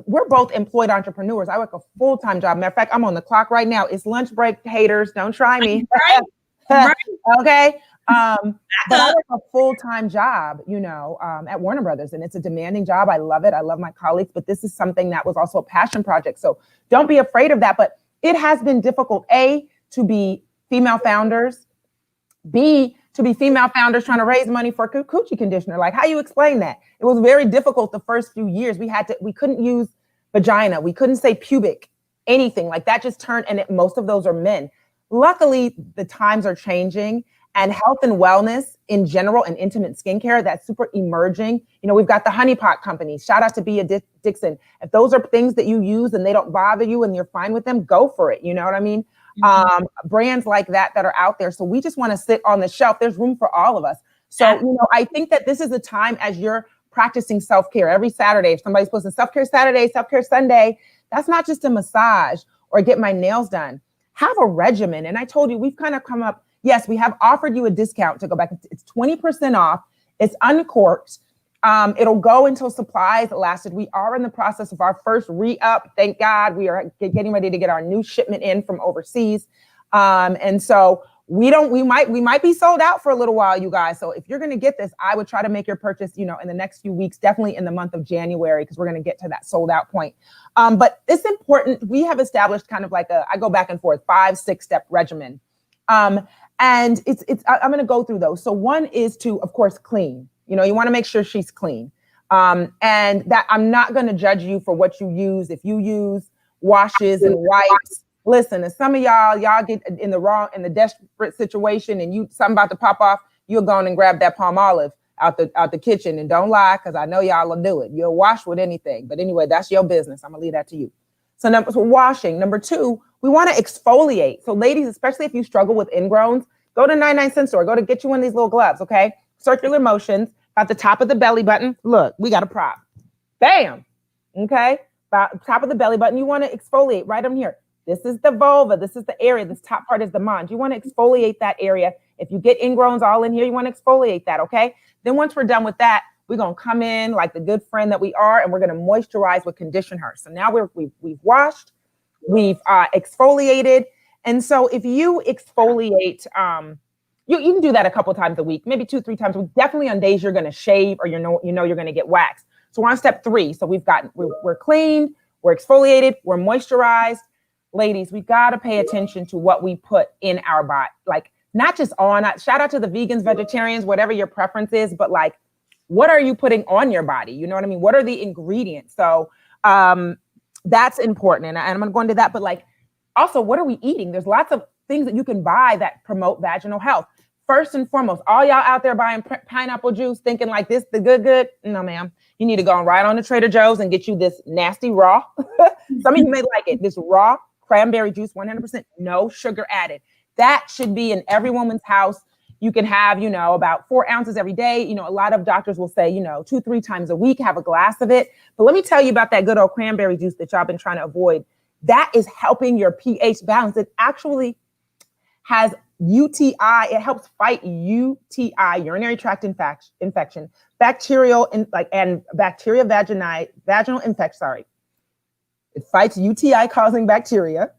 we're both employed entrepreneurs. I work a full-time job. Matter of fact, I'm on the clock right now. It's lunch break, haters. Don't try me. Right. Okay. But I work a full-time job, at Warner Brothers, and it's a demanding job. I love it. I love my colleagues, but this is something that was also a passion project. So don't be afraid of that. But it has been difficult, A, to be female founders, B, to be female founders trying to raise money for a coochie conditioner. Like, how you explain that? It was very difficult the first few years. We couldn't use vagina. We couldn't say pubic, anything like that just turned, and most of those are men. Luckily, the times are changing, and health and wellness in general and intimate skincare, that's super emerging. We've got the honeypot companies. Shout out to Bea Dixon. If those are things that you use and they don't bother you and you're fine with them, go for it. You know what I mean? Brands like that are out there. So we just want to sit on the shelf. There's room for all of us. So, I think that this is a time as you're practicing self-care every Saturday. If somebody's posting self-care Saturday, self-care Sunday, that's not just a massage or get my nails done. Have a regimen. And I told you, we've kind of come up. Yes, we have offered you a discount to go back. It's 20% off. It's Uncorked. It'll go until supplies lasted. We are in the process of our first re-up. Thank God. We are getting ready to get our new shipment in from overseas. And so we might be sold out for a little while, you guys. So if you're going to get this, I would try to make your purchase, in the next few weeks, definitely in the month of January, because we're going to get to that sold out point. But it's important. We have established kind of like I go back and forth, 5-6 step regimen. And I'm going to go through those. So one is to, of course, clean. You want to make sure she's clean. And that I'm not going to judge you for what you use. If you use washes and wipes, listen, if some of y'all get in the desperate situation and something about to pop off, you'll go and grab that palm olive out the kitchen, and don't lie, because I know y'all will do it. You'll wash with anything. But anyway, that's your business. I'm going to leave that to you. So washing. Number 2, we want to exfoliate. So ladies, especially if you struggle with ingrowns, go to 99-cent store. Go to get you one of these little gloves, okay? Circular motions at the top of the belly button. Look, we got a prop. Bam. Okay? About top of the belly button, you want to exfoliate right on here. This is the vulva. This is the area. This top part is the mons. You want to exfoliate that area. If you get ingrowns all in here, you want to exfoliate that, okay? Then once we're done with that, we're going to come in like the good friend that we are, and we're going to moisturize with ConditionHer. So now we've washed, we've exfoliated. And so if you exfoliate, you can do that a couple times a week, maybe 2-3 times a week. Definitely on days you're going to shave or you're going to get waxed. So we're on step 3. So we're cleaned, we're exfoliated, we're moisturized. Ladies, we got to pay attention to what we put in our body. Like, not just shout out to the vegans, vegetarians, whatever your preference is, but like, what are you putting on your body? You know what I mean? What are the ingredients? So that's important. And I'm going to go into that. But like, also, what are we eating? There's lots of things that you can buy that promote vaginal health. First and foremost, all y'all out there buying pineapple juice, thinking like this, the good. No, ma'am. You need to go right on to Trader Joe's and get you this nasty raw. Some of you may like it. This raw cranberry juice, 100%, no sugar added. That should be in every woman's house. You can have, about 4 ounces every day. A lot of doctors will say, 2-3 times a week, have a glass of it. But let me tell you about that good old cranberry juice that y'all been trying to avoid. That is helping your pH balance. It actually has UTI. It helps fight UTI, urinary tract infection, bacterial and bacteria vaginal infection. Sorry. It fights UTI causing bacteria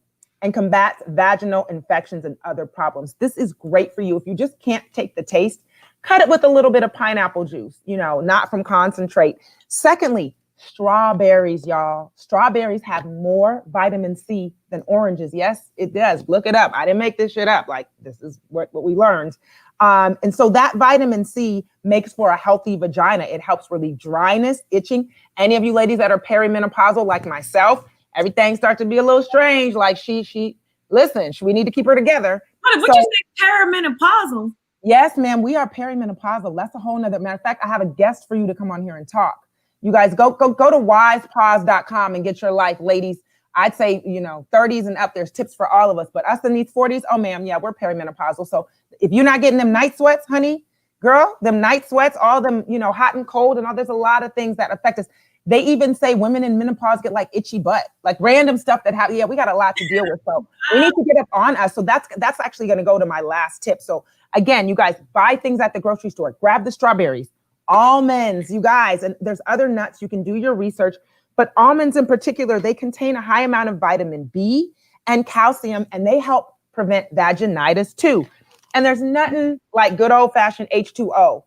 and combats vaginal infections and other problems. This is great for you. If you just can't take the taste, cut it with a little bit of pineapple juice, not from concentrate. Secondly, strawberries, y'all. Strawberries have more vitamin C than oranges. Yes, it does. Look it up. I didn't make this shit up. Like, this is what we learned. And so that vitamin C makes for a healthy vagina. It helps relieve dryness, itching. Any of you ladies that are perimenopausal like myself, everything starts to be a little strange. Like we need to keep her together What you say, perimenopausal? Yes, ma'am. We are perimenopausal. That's a whole nother matter of fact. I have a guest for you to come on here and talk. You guys go to wisepause.com and get your life, ladies. I'd say, 30s and up, there's tips for all of us. But us in these 40s, oh, ma'am, yeah, we're perimenopausal. So if you're not getting them night sweats, honey, girl, them night sweats, all them, hot and cold and all, there's a lot of things that affect us. They even say women in menopause get like itchy butt, like random stuff that we got a lot to deal with. So we need to get up on us. So that's actually going to go to my last tip. So again, you guys buy things at the grocery store, grab the strawberries, almonds, you guys, and there's other nuts. You can do your research, but almonds in particular, they contain a high amount of vitamin B and calcium, and they help prevent vaginitis too. And there's nothing like good old fashioned H2O,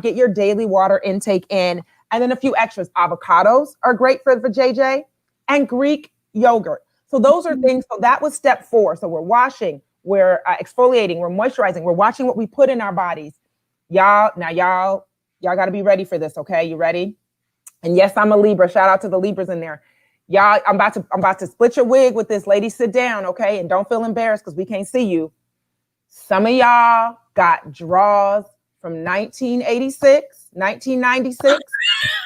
get your daily water intake in. And then a few extras. Avocados are great for JJ, and Greek yogurt. So those are things. So that was step 4. So we're washing, we're exfoliating, we're moisturizing, we're watching what we put in our bodies. Y'all got to be ready for this. Okay, you ready? And yes, I'm a Libra. Shout out to the Libras in there. Y'all, I'm about to split your wig with this. Lady, sit down, okay? And don't feel embarrassed because we can't see you. Some of y'all got draws from 1986, 1996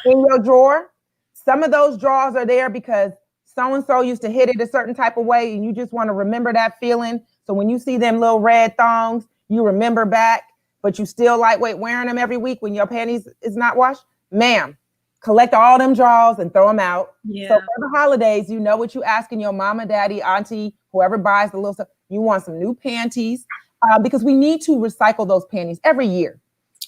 in your drawer. Some of those drawers are there because so-and-so used to hit it a certain type of way and you just want to remember that feeling. So when you see them little red thongs, you remember back, but you still lightweight wearing them every week when your panties is not washed. Ma'am, collect all them drawers and throw them out. Yeah. So for the holidays, you know what you asking your mama, daddy, auntie, whoever buys the little stuff. You want some new panties because we need to recycle those panties every year.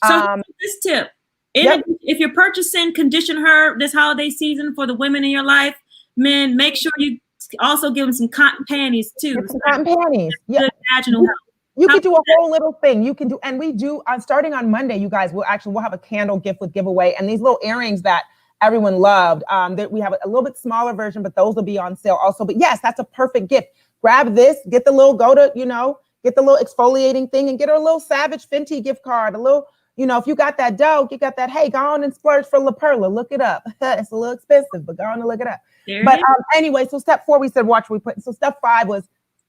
So this tip, if you're purchasing ConditionHer this holiday season for the women in your life, men, make sure you also give them some cotton panties too. Some cotton panties. Yeah. Vaginal health. You can do a whole little thing. You can do, and we do starting on Monday, you guys, we'll have a candle gift with giveaway and these little earrings that everyone loved. That we have a little bit smaller version, but those will be on sale also. But yes, that's a perfect gift. Grab this, get the little, get the little exfoliating thing and get her a little Savage Fenty gift card, a little, if you got that dough, you got that, hey, go on and splurge for La Perla. Look it up. It's a little expensive, but go on and look it up. But anyway, so step 4, we said, watch what we put. So step 5 was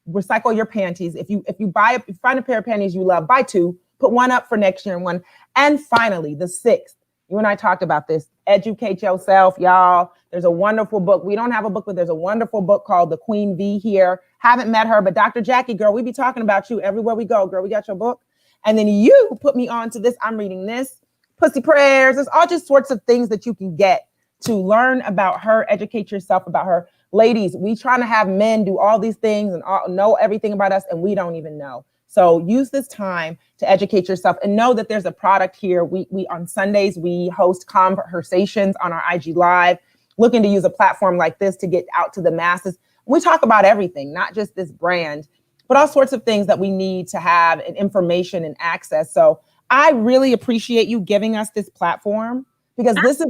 recycle your panties. If you find a pair of panties you love, buy 2, put 1 up for next year and 1. And finally, the 6th, you and I talked about this, educate yourself, y'all. There's a wonderful book. We don't have a book, but there's a wonderful book called The Queen V here. Haven't met her, but Dr. Jackie, girl, we be talking about you everywhere we go, girl. We got your book. And then you put me on to this. I'm reading this, Pussy Prayers. There's all just sorts of things that you can get to learn about her, educate yourself about her. Ladies, we trying to have men do all these things and know everything about us, and we don't even know. So use this time to educate yourself and know that there's a product here. We on Sundays, we host conversations on our IG Live, looking to use a platform like this to get out to the masses. We talk about everything, not just this brand, but all sorts of things that we need to have and information and access. So I really appreciate you giving us this platform because this is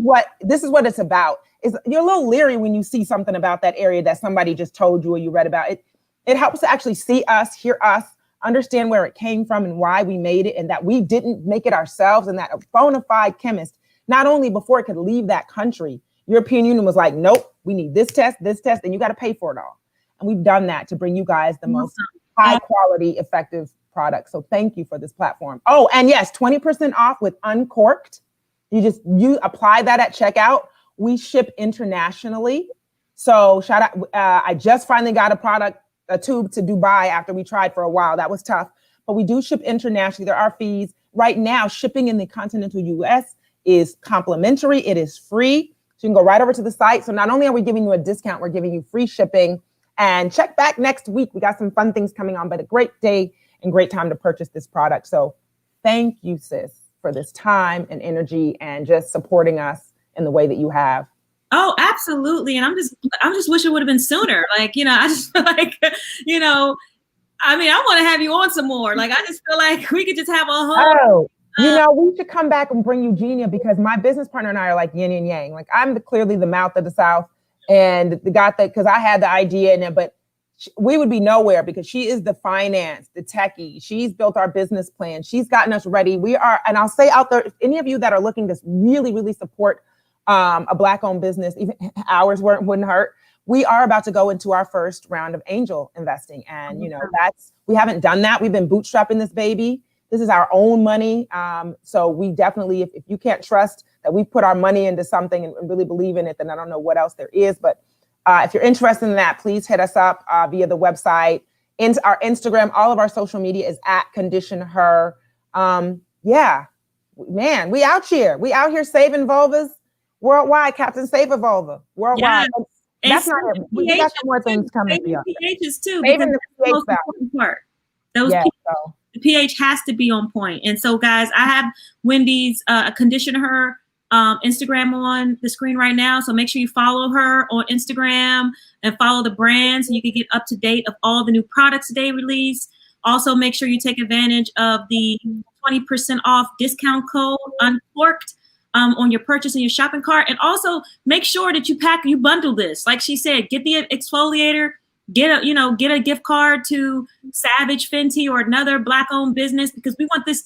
what it's about. You're a little leery when you see something about that area that somebody just told you or you read about. It helps to actually see us, hear us, understand where it came from and why we made it and that we didn't make it ourselves and that a bona fide chemist, not only before it could leave that country, European Union was like, nope, we need this test, and you got to pay for it all. And we've done that to bring you guys the most high quality, effective product. So thank you for this platform. Oh, and yes, 20% off with Uncorked. You apply that at checkout. We ship internationally. So shout out. I just finally got a tube to Dubai after we tried for a while. That was tough, but we do ship internationally. There are fees. Right now, shipping in the continental US is complimentary. It is free. So you can go right over to the site. So not only are we giving you a discount, we're giving you free shipping. And check back next week. We got some fun things coming on, but a great day and great time to purchase this product. So thank you, sis, for this time and energy and just supporting us in the way that you have. Oh, absolutely. And I'm just wish it would have been sooner. I just feel like, I want to have you on some more. I just feel like we could just have a whole. Oh, we should come back and bring Eugenia because my business partner and I are like yin and yang. I'm clearly the mouth of the South. And the guy because I had the idea but we would be nowhere because she is the finance, the techie. She's built our business plan. She's gotten us ready. We are, and I'll say out there, if any of you that are looking to really, really support a Black-owned business, even ours wouldn't hurt. we are about to go into our first round of angel investing. And, we haven't done that. We've been bootstrapping this baby. This is our own money. So we definitely, if you can't trust that we put our money into something and really believe in it, then I don't know what else there is. But if you're interested in that, please hit us up via the website, into our Instagram. All of our social media is at ConditionHer. Man, we out here. We out here saving vulvas worldwide. Captain Save a Vulva worldwide. Yeah. That's not it. We got some more things coming for you. pHs too. Saving the pH most important part. Those the pH has to be on point. And so, guys, I have Wendy's ConditionHer Instagram on the screen right now. So make sure you follow her on Instagram and follow the brand so you can get up to date of all the new products they release. Also, make sure you take advantage of the 20% off discount code Uncorked on your purchase in your shopping cart. And also make sure that you bundle this. Like she said, get the exfoliator, get a gift card to Savage Fenty or another Black-owned business, because we want this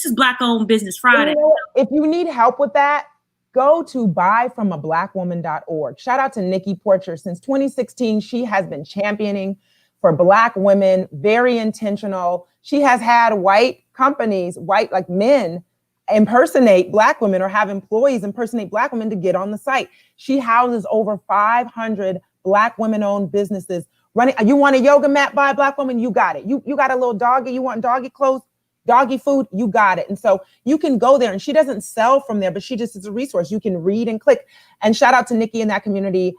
is Black-owned Business Friday. If you need help with that, go to buyfromablackwoman.org. Shout out to Nikki Porcher. Since 2016, she has been championing for Black women, very intentional. She has had white companies, like men, impersonate Black women or have employees impersonate Black women to get on the site. She houses over 500 Black women-owned businesses running. You want a yoga mat by a Black woman? You got it. You got a little doggy. You want doggy clothes, doggy food? You got it. And so you can go there, and she doesn't sell from there, but she just is a resource. You can read and click. And shout out to Nikki in that community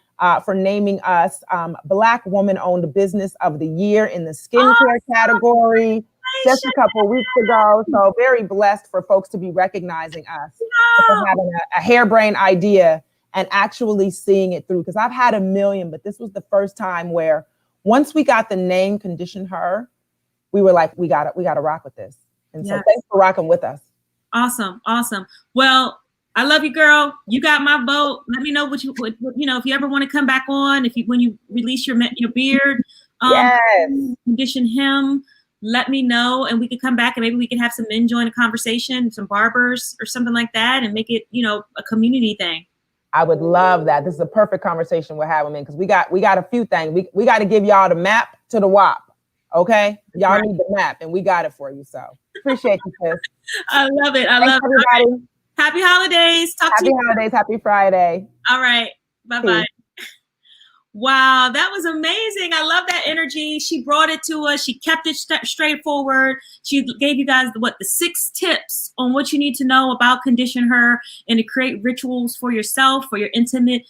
for naming us Black Woman-Owned Business of the Year in the skincare category just a couple of weeks ago. So very blessed for folks to be recognizing us for having a harebrained idea and actually seeing it through. Because I've had a million, but this was the first time where once we got the name ConditionHer, we were like, we got to rock with this. And so thanks for rocking with us. Awesome. Well, I love you, girl. You got my vote. Let me know if you ever want to come back on, when you release your beard, condition him, let me know, and we could come back and maybe we can have some men join a conversation, some barbers or something like that, and make it, a community thing. I would love that. This is a perfect conversation we're having, man, because we got a few things. We got to give y'all the map to the WAP. Okay, y'all need the map, and we got it for you. So appreciate you, sis. I love it. Thanks, everybody. Right. Happy holidays. Happy holidays. Happy Friday. All right. Bye-bye. Wow, that was amazing. I love that energy. She brought it to us. She kept it straightforward. She gave you guys the 6 tips on what you need to know about ConditionHer and to create rituals for yourself, for your intimate,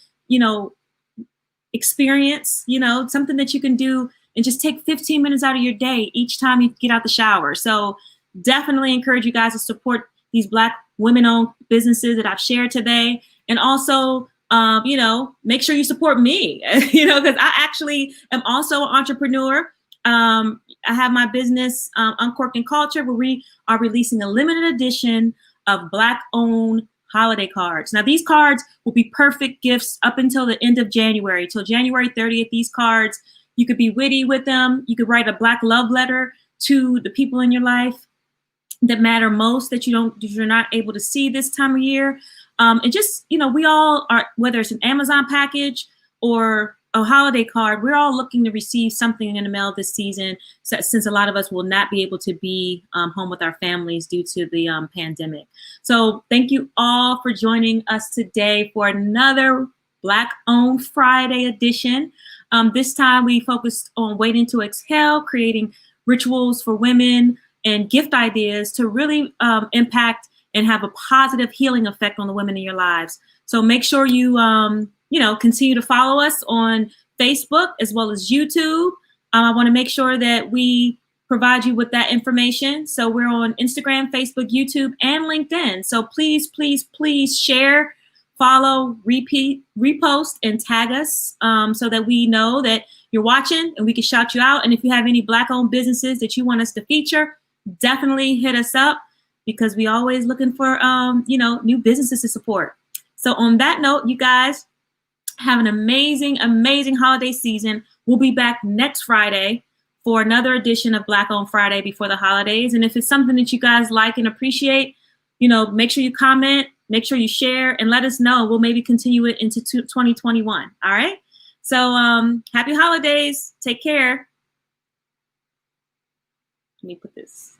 experience, something that you can do and just take 15 minutes out of your day each time you get out the shower. So definitely encourage you guys to support these Black women-owned businesses that I've shared today. And also, make sure you support me, because I actually am also an entrepreneur. I have my business, Uncorked in Culture, where we are releasing a limited edition of Black-owned holiday cards. Now, these cards will be perfect gifts up until the end of January, till January 30th. These cards, you could be witty with them. You could write a Black love letter to the people in your life that matter most, that you're not able to see this time of year. And just, we all are, whether it's an Amazon package or a holiday card, we're all looking to receive something in the mail this season, since a lot of us will not be able to be home with our families due to the pandemic. So thank you all for joining us today for another Black-owned Friday edition. This time we focused on waiting to exhale, creating rituals for women and gift ideas to really impact and have a positive healing effect on the women in your lives. So make sure you, continue to follow us on Facebook as well as YouTube. I want to make sure that we provide you with that information. So we're on Instagram, Facebook, YouTube, and LinkedIn. So please, please, please share, follow, repost, and tag us so that we know that you're watching and we can shout you out. And if you have any Black-owned businesses that you want us to feature, definitely hit us up, because we always looking for, new businesses to support. So on that note, you guys have an amazing, amazing holiday season. We'll be back next Friday for another edition of Black-owned Friday before the holidays. And if it's something that you guys like and appreciate, make sure you comment, make sure you share, and let us know. We'll maybe continue it into 2021. All right. So happy holidays. Take care. Let me put this.